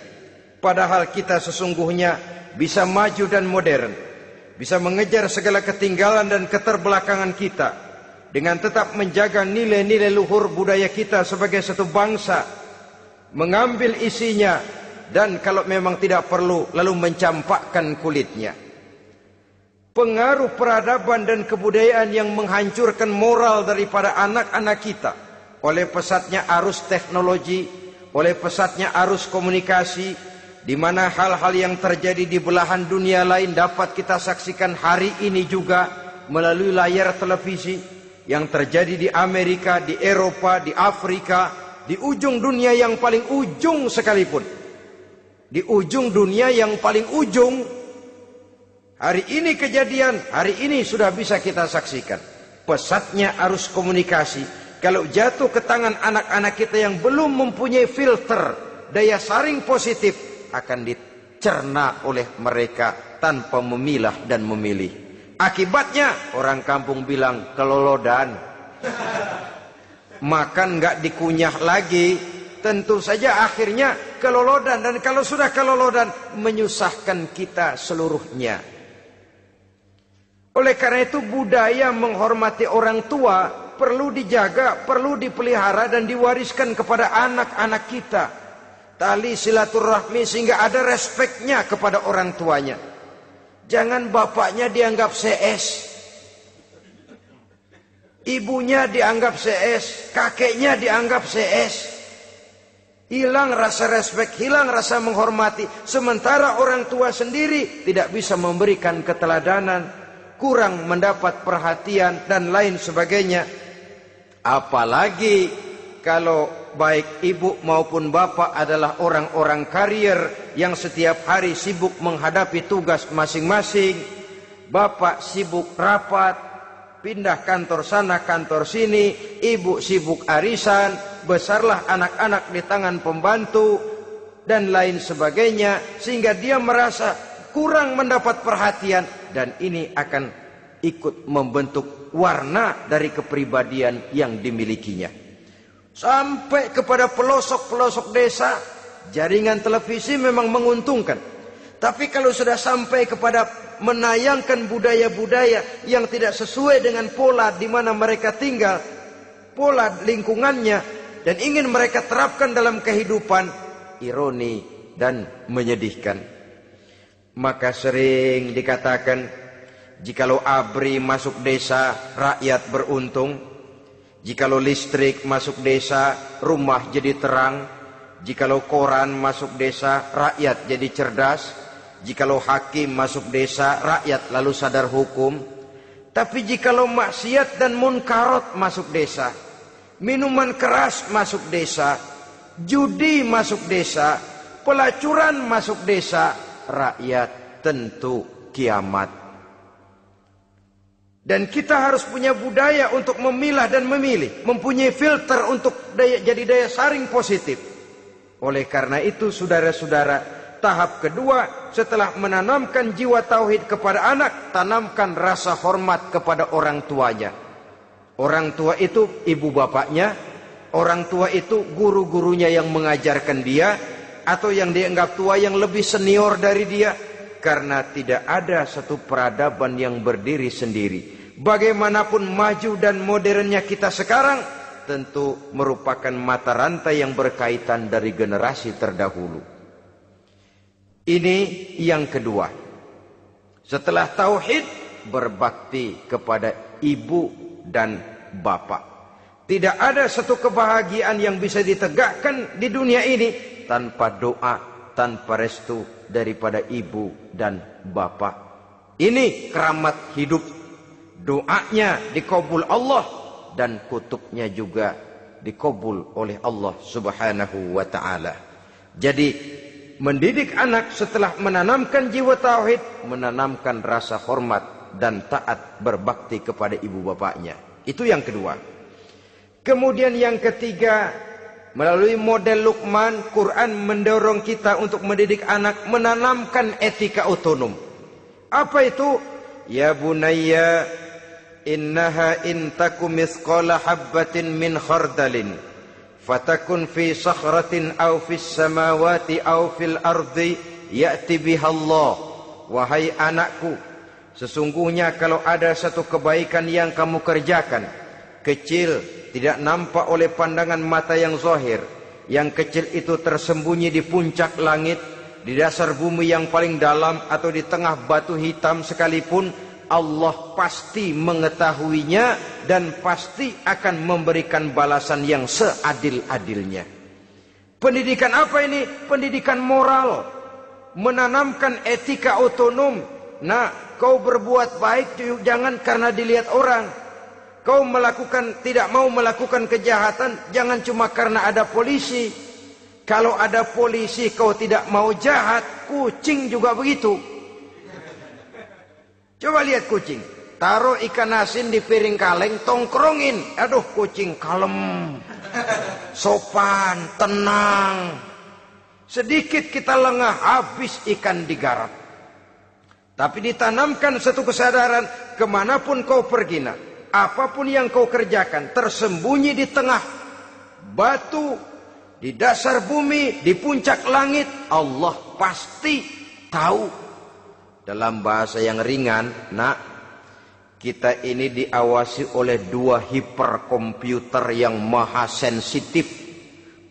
Padahal kita sesungguhnya bisa maju dan modern, bisa mengejar segala ketinggalan dan keterbelakangan kita, dengan tetap menjaga nilai-nilai luhur budaya kita sebagai satu bangsa, mengambil isinya, dan kalau memang tidak perlu, lalu mencampakkan kulitnya. Pengaruh peradaban dan kebudayaan yang menghancurkan moral daripada anak-anak kita oleh pesatnya arus teknologi, oleh pesatnya arus komunikasi, di mana hal-hal yang terjadi di belahan dunia lain dapat kita saksikan hari ini juga melalui layar televisi, yang terjadi di Amerika, di Eropa, di Afrika, di ujung dunia yang paling ujung sekalipun. Di ujung dunia yang paling ujung, hari ini kejadian, hari ini sudah bisa kita saksikan. Pesatnya arus komunikasi, kalau jatuh ke tangan anak-anak kita yang belum mempunyai filter, daya saring positif, akan dicerna oleh mereka tanpa memilah dan memilih. Akibatnya orang kampung bilang kelolodan. Makan nggak dikunyah lagi. Tentu saja akhirnya kelolodan, dan kalau sudah kelolodan menyusahkan kita seluruhnya. Oleh karena itu budaya menghormati orang tua perlu dijaga, perlu dipelihara dan diwariskan kepada anak-anak kita. Tali silaturahmi sehingga ada respeknya kepada orang tuanya. Jangan bapaknya dianggap CS, ibunya dianggap CS, kakeknya dianggap CS. Hilang rasa respek, hilang rasa menghormati. Sementara orang tua sendiri tidak bisa memberikan keteladanan, kurang mendapat perhatian dan lain sebagainya. Apalagi kalau baik ibu maupun bapak adalah orang-orang karier yang setiap hari sibuk menghadapi tugas masing-masing. Bapak sibuk rapat, pindah kantor sana kantor sini, ibu sibuk arisan, besarlah anak-anak di tangan pembantu dan lain sebagainya, sehingga dia merasa kurang mendapat perhatian, dan ini akan ikut membentuk warna dari kepribadian yang dimilikinya. Sampai kepada pelosok-pelosok desa, jaringan televisi memang menguntungkan. Tapi kalau sudah sampai kepada menayangkan budaya-budaya yang tidak sesuai dengan pola di mana mereka tinggal, pola lingkungannya, dan ingin mereka terapkan dalam kehidupan, ironi dan menyedihkan. Maka sering dikatakan, jikalau ABRI masuk desa, rakyat beruntung. Jikalau listrik masuk desa, rumah jadi terang. Jikalau koran masuk desa, rakyat jadi cerdas. Jikalau hakim masuk desa, rakyat lalu sadar hukum. Tapi jikalau maksiat dan munkarat masuk desa, minuman keras masuk desa, judi masuk desa, pelacuran masuk desa, rakyat tentu kiamat. Dan kita harus punya budaya untuk memilah dan memilih, mempunyai filter untuk jadi daya saring positif. Oleh karena itu, saudara-saudara, tahap kedua setelah menanamkan jiwa tauhid kepada anak, tanamkan rasa hormat kepada orang tuanya. Orang tua itu ibu bapaknya, orang tua itu guru-gurunya yang mengajarkan dia, atau yang dianggap tua yang lebih senior dari dia. Karena tidak ada satu peradaban yang berdiri sendiri. Bagaimanapun maju dan modernnya kita sekarang, tentu merupakan mata rantai yang berkaitan dari generasi terdahulu. Ini yang kedua. Setelah tauhid, berbakti kepada ibu dan bapak. Tidak ada satu kebahagiaan yang bisa ditegakkan di dunia ini tanpa doa, tanpa restu daripada ibu dan bapak. Ini keramat hidup. Doanya dikabul Allah dan kutubnya juga dikabul oleh Allah Subhanahu wa ta'ala. Jadi mendidik anak setelah menanamkan jiwa tauhid, menanamkan rasa hormat dan taat berbakti kepada ibu bapaknya. Itu yang kedua. Kemudian yang ketiga, melalui model Luqman, Quran mendorong kita untuk mendidik anak, menanamkan etika otonom. Apa itu? Ya bunayya, innaha in takum mithqala habbatin min khardalin fatakun fi sakhratin aw fis samawati aw fil ardi ya'ti biha Allah. Wahai anakku, sesungguhnya kalau ada satu kebaikan yang kamu kerjakan, kecil, tidak nampak oleh pandangan mata yang zahir, yang kecil itu tersembunyi di puncak langit, di dasar bumi yang paling dalam, atau di tengah batu hitam sekalipun, Allah pasti mengetahuinya dan pasti akan memberikan balasan yang seadil-adilnya. Pendidikan apa ini? Pendidikan moral, menanamkan etika otonom. Nah, kau berbuat baik jangan karena dilihat orang. Kau tidak mau melakukan kejahatan jangan cuma karena ada polisi. Kalau ada polisi kau tidak mau jahat, kucing juga begitu. Coba lihat kucing, taruh ikan asin di piring kaleng, tongkrongin. Aduh, kucing kalem, sopan, tenang. Sedikit kita lengah, habis ikan digarap. Tapi ditanamkan satu kesadaran, kemanapun kau pergi, apapun yang kau kerjakan, tersembunyi di tengah batu, di dasar bumi, di puncak langit, Allah pasti tahu. Dalam bahasa yang ringan, Kita ini diawasi oleh 2 hiperkomputer yang maha sensitif.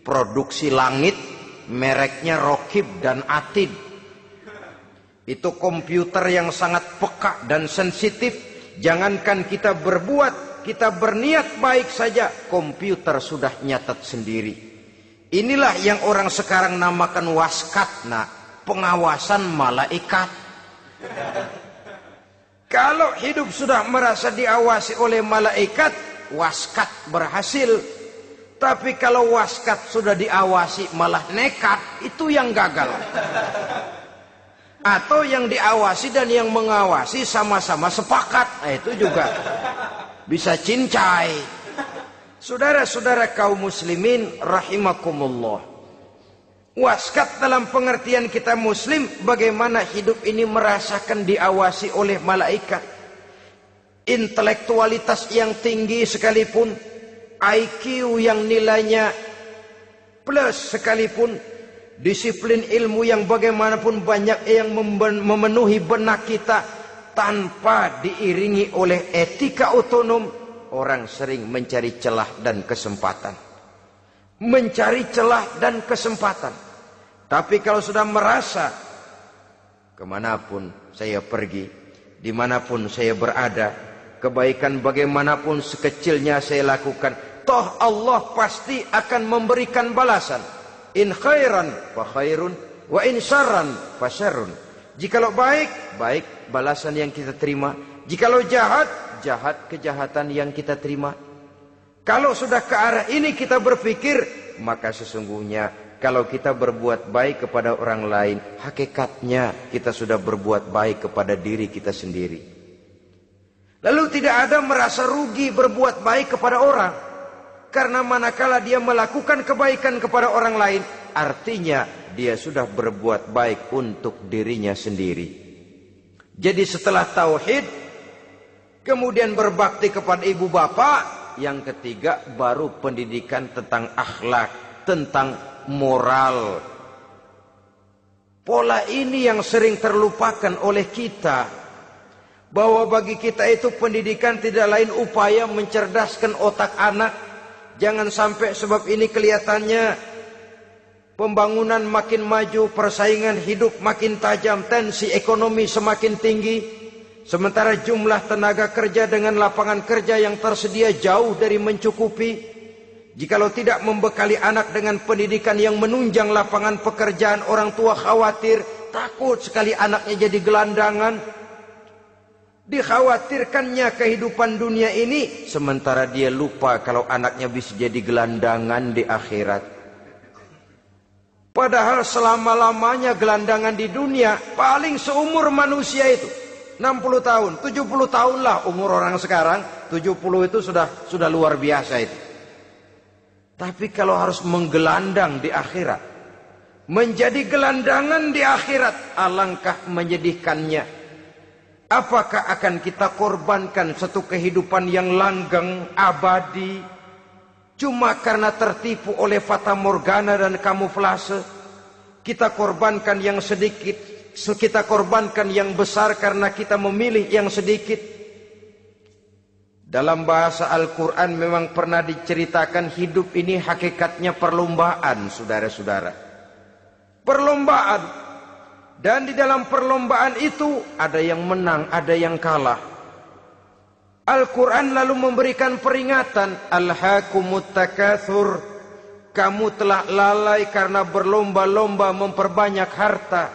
Produksi langit, mereknya Rokib dan Atid. Itu komputer yang sangat peka dan sensitif. Jangankan kita berbuat, kita berniat baik saja, komputer sudah nyatat sendiri. Inilah yang orang sekarang namakan waskat, pengawasan malaikat. Kalau hidup sudah merasa diawasi oleh malaikat, waskat berhasil. Tapi kalau waskat sudah diawasi malah nekat, itu yang gagal. Atau yang diawasi dan yang mengawasi sama-sama sepakat, itu juga bisa cincai. Saudara-saudara kaum muslimin rahimakumullah. Waskat dalam pengertian kita muslim, bagaimana hidup ini merasakan diawasi oleh malaikat. Intelektualitas yang tinggi sekalipun, IQ yang nilainya plus sekalipun, disiplin ilmu yang bagaimanapun banyak yang memenuhi benak kita, tanpa diiringi oleh etika otonom, orang sering mencari celah dan kesempatan. Mencari celah dan kesempatan. Tapi kalau sudah merasa, kemanapun saya pergi, dimanapun saya berada, kebaikan bagaimanapun sekecilnya saya lakukan, toh Allah pasti akan memberikan balasan. In khairan fa khairun, wa in syarran fa syarrun. Jikalau baik, baik balasan yang kita terima. Jikalau jahat, jahat kejahatan yang kita terima. Kalau sudah ke arah ini kita berpikir, maka sesungguhnya kalau kita berbuat baik kepada orang lain, hakikatnya kita sudah berbuat baik kepada diri kita sendiri. Lalu tidak ada merasa rugi berbuat baik kepada orang. Karena manakala dia melakukan kebaikan kepada orang lain, artinya dia sudah berbuat baik untuk dirinya sendiri. Jadi setelah tauhid, kemudian berbakti kepada ibu bapak, yang ketiga baru pendidikan tentang akhlak, tentang moral. Pola ini yang sering terlupakan oleh kita, bahwa bagi kita itu pendidikan tidak lain upaya mencerdaskan otak anak. Jangan sampai sebab ini kelihatannya pembangunan makin maju, persaingan hidup makin tajam, tensi ekonomi semakin tinggi, sementara jumlah tenaga kerja dengan lapangan kerja yang tersedia jauh dari mencukupi. Jikalau tidak membekali anak dengan pendidikan yang menunjang lapangan pekerjaan, orang tua khawatir, takut sekali anaknya jadi gelandangan. Dikhawatirkannya kehidupan dunia ini, sementara dia lupa kalau anaknya bisa jadi gelandangan di akhirat. Padahal selama-lamanya gelandangan di dunia, paling seumur manusia itu 60 tahun, 70 tahun lah umur orang sekarang. 70 itu sudah luar biasa itu. Tapi kalau harus menggelandang di akhirat, menjadi gelandangan di akhirat, alangkah menyedihkannya. Apakah akan kita korbankan satu kehidupan yang langgeng, abadi, cuma karena tertipu oleh fata morgana dan kamuflase? Kita korbankan yang sedikit, kita korbankan yang besar karena kita memilih yang sedikit. Dalam bahasa Al-Quran memang pernah diceritakan hidup ini hakikatnya perlombaan, saudara-saudara. Perlombaan. Dan di dalam perlombaan itu ada yang menang, ada yang kalah. Al-Quran lalu memberikan peringatan. Alhaakumut takatsur. Kamu telah lalai karena berlomba-lomba memperbanyak harta,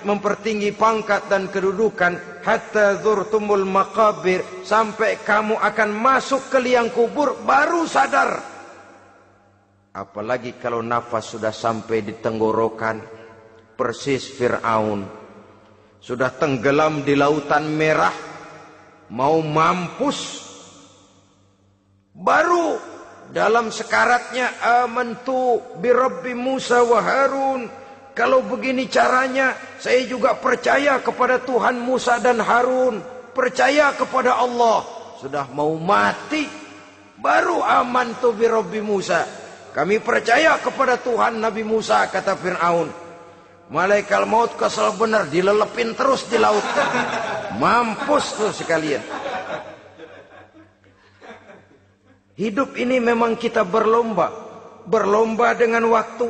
mempertinggi pangkat dan kedudukan, hatta zurtumul maqabir, sampai kamu akan masuk ke liang kubur baru sadar. Apalagi kalau nafas sudah sampai di tenggorokan, persis Fir'aun sudah tenggelam di lautan merah, mau mampus, baru dalam sekaratnya amantu bi Rabbi Musa wa Harun. Kalau begini caranya, saya juga percaya kepada Tuhan Musa dan Harun. Percaya kepada Allah. Sudah mau mati, baru amantu bi Rabbi Musa. Kami percaya kepada Tuhan Nabi Musa, kata Fir'aun. Malaikat maut kesal benar, dilelepin terus di laut. Mampus tuh sekalian. Hidup ini memang kita berlomba. Berlomba dengan waktu,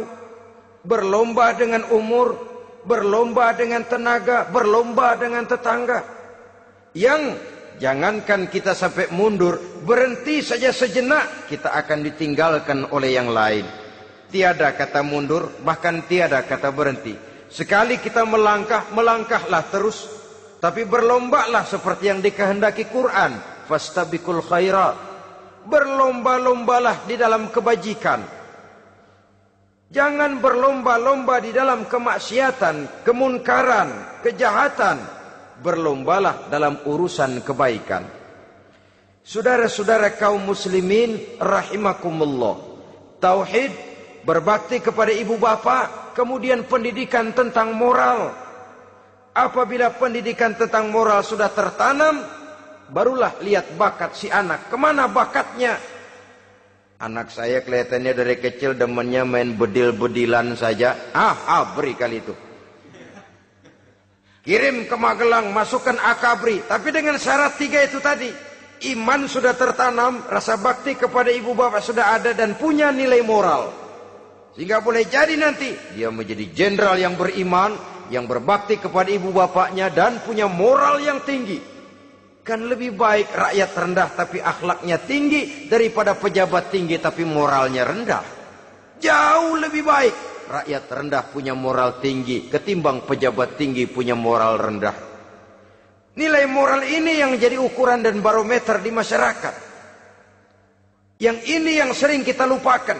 berlomba dengan umur, berlomba dengan tenaga, berlomba dengan tetangga. Yang jangankan kita sampai mundur, berhenti saja sejenak, kita akan ditinggalkan oleh yang lain. Tiada kata mundur, bahkan tiada kata berhenti. Sekali kita melangkah, melangkahlah terus. Tapi berlombalah seperti yang dikehendaki Quran. Fastabiqul khairat. Berlomba-lombalah di dalam kebajikan. Jangan berlomba-lomba di dalam kemaksiatan, kemunkaran, kejahatan. Berlombalah dalam urusan kebaikan. Saudara-saudara kaum muslimin rahimakumullah. Tauhid, berbakti kepada ibu bapa, kemudian pendidikan tentang moral. Apabila pendidikan tentang moral sudah tertanam, barulah lihat bakat si anak. Kemana bakatnya? Anak saya kelihatannya dari kecil demennya main bedil-bedilan saja. Abri kali itu. Kirim ke Magelang, masukkan akabri. Tapi dengan syarat 3 itu tadi. Iman sudah tertanam, rasa bakti kepada ibu bapak sudah ada, dan punya nilai moral. Sehingga boleh jadi nanti dia menjadi jenderal yang beriman, yang berbakti kepada ibu bapaknya, dan punya moral yang tinggi. Kan lebih baik rakyat rendah tapi akhlaknya tinggi, daripada pejabat tinggi tapi moralnya rendah. Jauh lebih baik rakyat rendah punya moral tinggi ketimbang pejabat tinggi punya moral rendah. Nilai moral ini yang jadi ukuran dan barometer di masyarakat. Yang ini yang sering kita lupakan.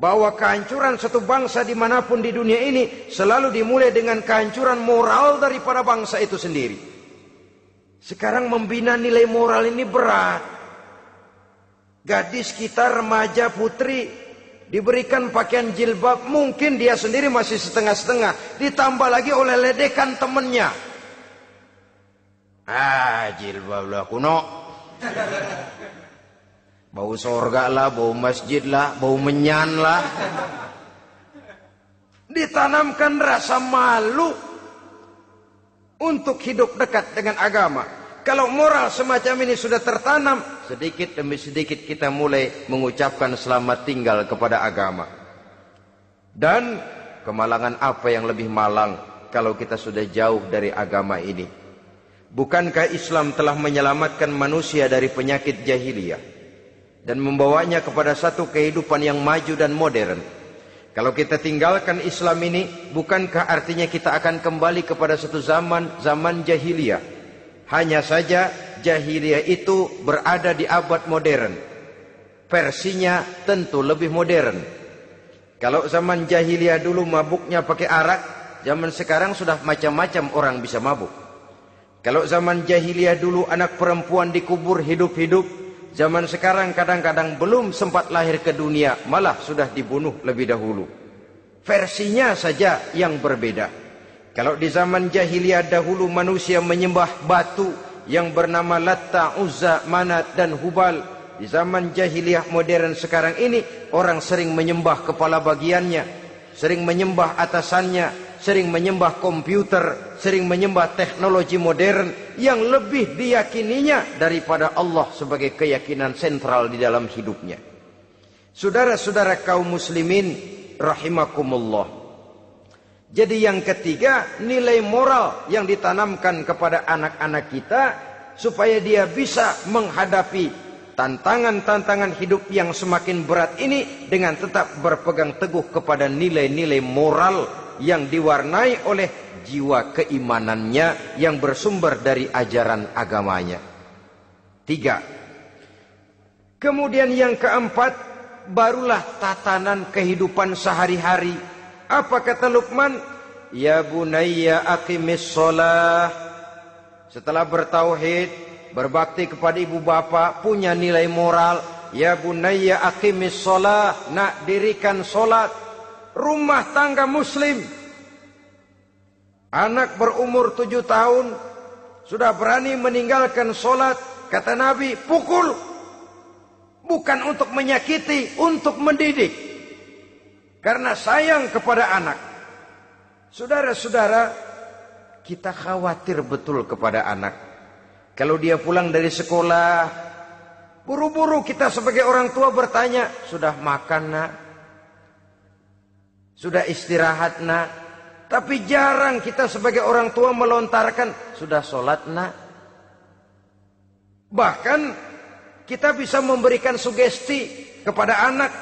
Bahwa kehancuran satu bangsa dimanapun di dunia ini selalu dimulai dengan kehancuran moral daripada bangsa itu sendiri. Sekarang membina nilai moral ini berat. Gadis kita, remaja, putri, diberikan pakaian jilbab, mungkin dia sendiri masih setengah-setengah, ditambah lagi oleh ledekan temennya. Jilbab lah kuno. Bau sorga lah, bau masjid lah, bau menyan lah. Ditanamkan rasa malu untuk hidup dekat dengan agama. Kalau moral semacam ini sudah tertanam, sedikit demi sedikit kita mulai mengucapkan selamat tinggal kepada agama. Dan kemalangan apa yang lebih malang kalau kita sudah jauh dari agama ini? Bukankah Islam telah menyelamatkan manusia dari penyakit jahiliyah dan membawanya kepada satu kehidupan yang maju dan modern? Kalau kita tinggalkan Islam ini, bukankah artinya kita akan kembali kepada satu zaman jahiliyah? Hanya saja jahiliyah itu berada di abad modern. Versinya tentu lebih modern. Kalau zaman jahiliyah dulu mabuknya pakai arak, zaman sekarang sudah macam-macam orang bisa mabuk. Kalau zaman jahiliyah dulu anak perempuan dikubur hidup-hidup, zaman sekarang kadang-kadang belum sempat lahir ke dunia, malah sudah dibunuh lebih dahulu. Versinya saja yang berbeda. Kalau di zaman jahiliyah dahulu manusia menyembah batu yang bernama Latta, Uzza, Manat dan Hubal. Di zaman jahiliyah modern sekarang ini, orang sering menyembah kepala bagiannya, sering menyembah atasannya, sering menyembah komputer, sering menyembah teknologi modern yang lebih diyakininya daripada Allah sebagai keyakinan sentral di dalam hidupnya. Saudara-saudara kaum muslimin rahimakumullah. Jadi yang ketiga, nilai moral yang ditanamkan kepada anak-anak kita supaya dia bisa menghadapi tantangan-tantangan hidup yang semakin berat ini dengan tetap berpegang teguh kepada nilai-nilai moral yang diwarnai oleh jiwa keimanannya yang bersumber dari ajaran agamanya. 3. Kemudian yang keempat, barulah tatanan kehidupan sehari-hari. Apa kata Luqman? Ya bunayya aqimis shalah. Setelah bertauhid, berbakti kepada ibu bapa, punya nilai moral. Ya bunayya aqimis shalah. Nak, dirikan solat. Rumah tangga muslim. Anak berumur 7 tahun sudah berani meninggalkan solat. Kata Nabi, pukul. Bukan untuk menyakiti, untuk mendidik. Karena sayang kepada anak. Saudara-saudara, kita khawatir betul kepada anak. Kalau dia pulang dari sekolah, buru-buru kita sebagai orang tua bertanya, sudah makan nak? Sudah istirahat nak? Tapi jarang kita sebagai orang tua melontarkan, sudah sholat nak? Bahkan kita bisa memberikan sugesti kepada anak.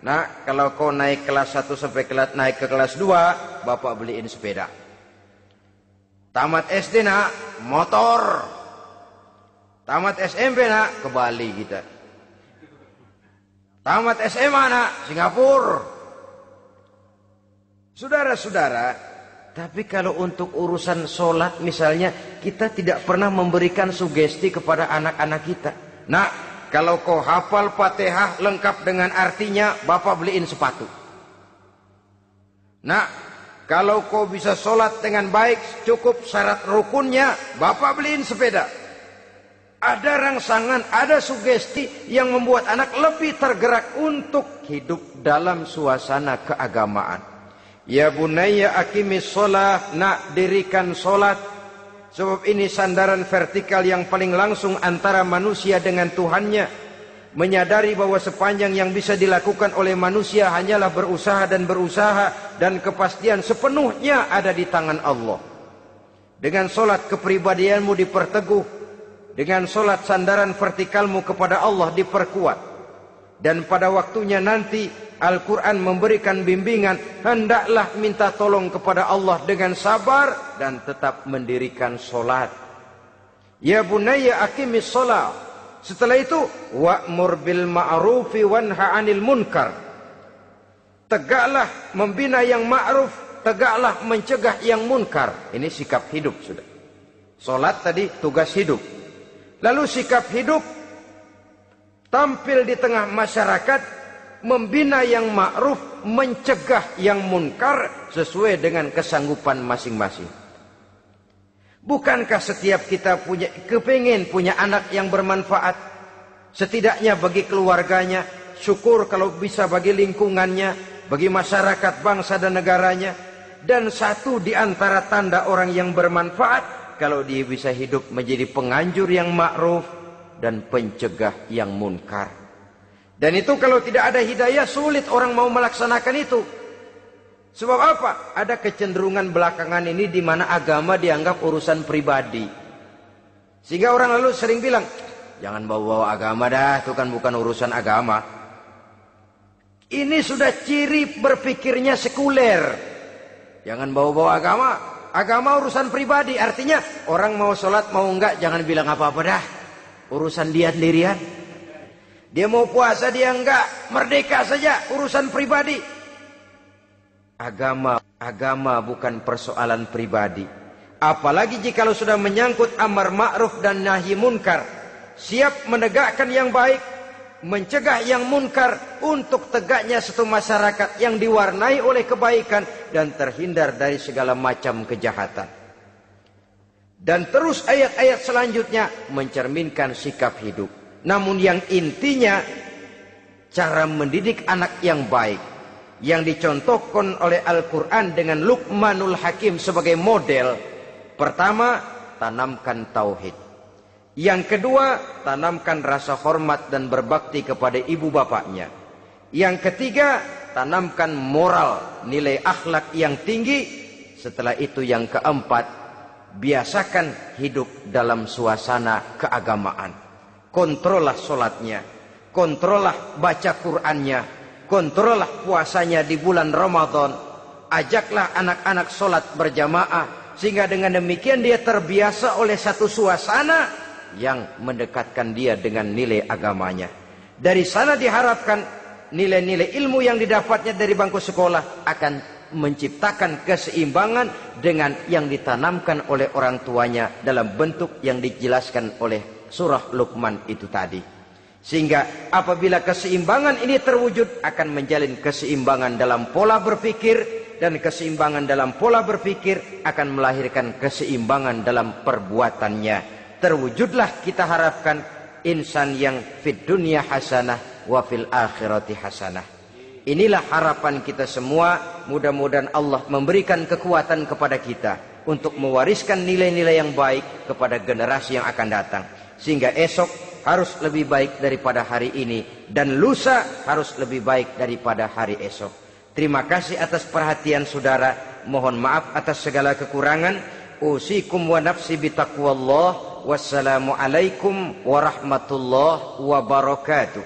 Nah, kalau kau naik kelas 1 sampai naik ke kelas 2, bapak beliin sepeda. Tamat SD nak, motor. Tamat SMP nak, ke Bali kita. Tamat SMA nak, Singapura. Saudara-saudara, tapi kalau untuk urusan sholat misalnya, kita tidak pernah memberikan sugesti kepada anak-anak kita. Nah, kalau kau hafal Fatihah lengkap dengan artinya, bapak beliin sepatu. Nah, kalau kau bisa sholat dengan baik, cukup syarat rukunnya, bapak beliin sepeda. Ada rangsangan, ada sugesti yang membuat anak lebih tergerak untuk hidup dalam suasana keagamaan. Ya bunayya aqimis sholat, nak dirikan sholat. Sebab ini sandaran vertikal yang paling langsung antara manusia dengan Tuhannya. Menyadari bahwa sepanjang yang bisa dilakukan oleh manusia hanyalah berusaha, dan kepastian sepenuhnya ada di tangan Allah. Dengan sholat kepribadianmu diperteguh, dengan sholat sandaran vertikalmu kepada Allah diperkuat. Dan pada waktunya nanti Al-Quran memberikan bimbingan, hendaklah minta tolong kepada Allah dengan sabar dan tetap mendirikan sholat. Ya bunayya aqimis sholat. Setelah itu, wa'mur bil ma'rufi wanha 'anil munkar. Tegaklah membina yang ma'ruf, tegaklah mencegah yang munkar. Ini sikap hidup sudah. Sholat tadi tugas hidup. Lalu sikap hidup tampil di tengah masyarakat, membina yang ma'ruf, mencegah yang munkar sesuai dengan kesanggupan masing-masing. Bukankah setiap kita kepingin punya anak yang bermanfaat, setidaknya bagi keluarganya, syukur kalau bisa bagi lingkungannya, bagi masyarakat, bangsa dan negaranya. Dan satu di antara tanda orang yang bermanfaat, kalau dia bisa hidup menjadi penganjur yang ma'ruf dan pencegah yang munkar. Dan itu kalau tidak ada hidayah, sulit orang mau melaksanakan itu. Sebab apa? Ada kecenderungan belakangan ini di mana agama dianggap urusan pribadi. Sehingga orang lalu sering bilang, jangan bawa-bawa agama dah, itu kan bukan urusan agama. Ini sudah ciri berpikirnya sekuler. Jangan bawa-bawa agama. Agama urusan pribadi. Artinya orang mau sholat mau enggak, jangan bilang apa-apa dah. Urusan dia sendirian. Dia mau puasa dia enggak, merdeka saja, urusan pribadi. Agama bukan persoalan pribadi. Apalagi jika sudah menyangkut amar ma'ruf dan nahi munkar. Siap menegakkan yang baik, mencegah yang munkar untuk tegaknya satu masyarakat yang diwarnai oleh kebaikan dan terhindar dari segala macam kejahatan. Dan terus ayat-ayat selanjutnya mencerminkan sikap hidup. Namun yang intinya, cara mendidik anak yang baik, yang dicontohkan oleh Al-Quran dengan Luqmanul Hakim sebagai model. Pertama, tanamkan tauhid. Yang kedua, tanamkan rasa hormat dan berbakti kepada ibu bapaknya. Yang ketiga, tanamkan moral, nilai akhlak yang tinggi. Setelah itu yang keempat, biasakan hidup dalam suasana keagamaan. Kontrollah sholatnya, kontrollah baca Qur'annya, kontrollah puasanya di bulan Ramadan. Ajaklah anak-anak sholat berjamaah, sehingga dengan demikian dia terbiasa oleh satu suasana yang mendekatkan dia dengan nilai agamanya. Dari sana diharapkan nilai-nilai ilmu yang didapatnya dari bangku sekolah akan menciptakan keseimbangan dengan yang ditanamkan oleh orang tuanya dalam bentuk yang dijelaskan oleh surah Luqman itu tadi. Sehingga apabila keseimbangan ini terwujud, akan menjalin keseimbangan dalam pola berpikir, dan keseimbangan dalam pola berpikir akan melahirkan keseimbangan dalam perbuatannya. Terwujudlah kita harapkan insan yang fid dunya hasanah wa fil akhirati hasanah. Inilah harapan kita semua. Mudah-mudahan Allah memberikan kekuatan kepada kita untuk mewariskan nilai-nilai yang baik kepada generasi yang akan datang. Sehingga esok harus lebih baik daripada hari ini, dan lusa harus lebih baik daripada hari esok. Terima kasih atas perhatian saudara. Mohon maaf atas segala kekurangan. Usikum wa nafsi bitaqwallah. Wassalamualaikum warahmatullahi wabarakatuh.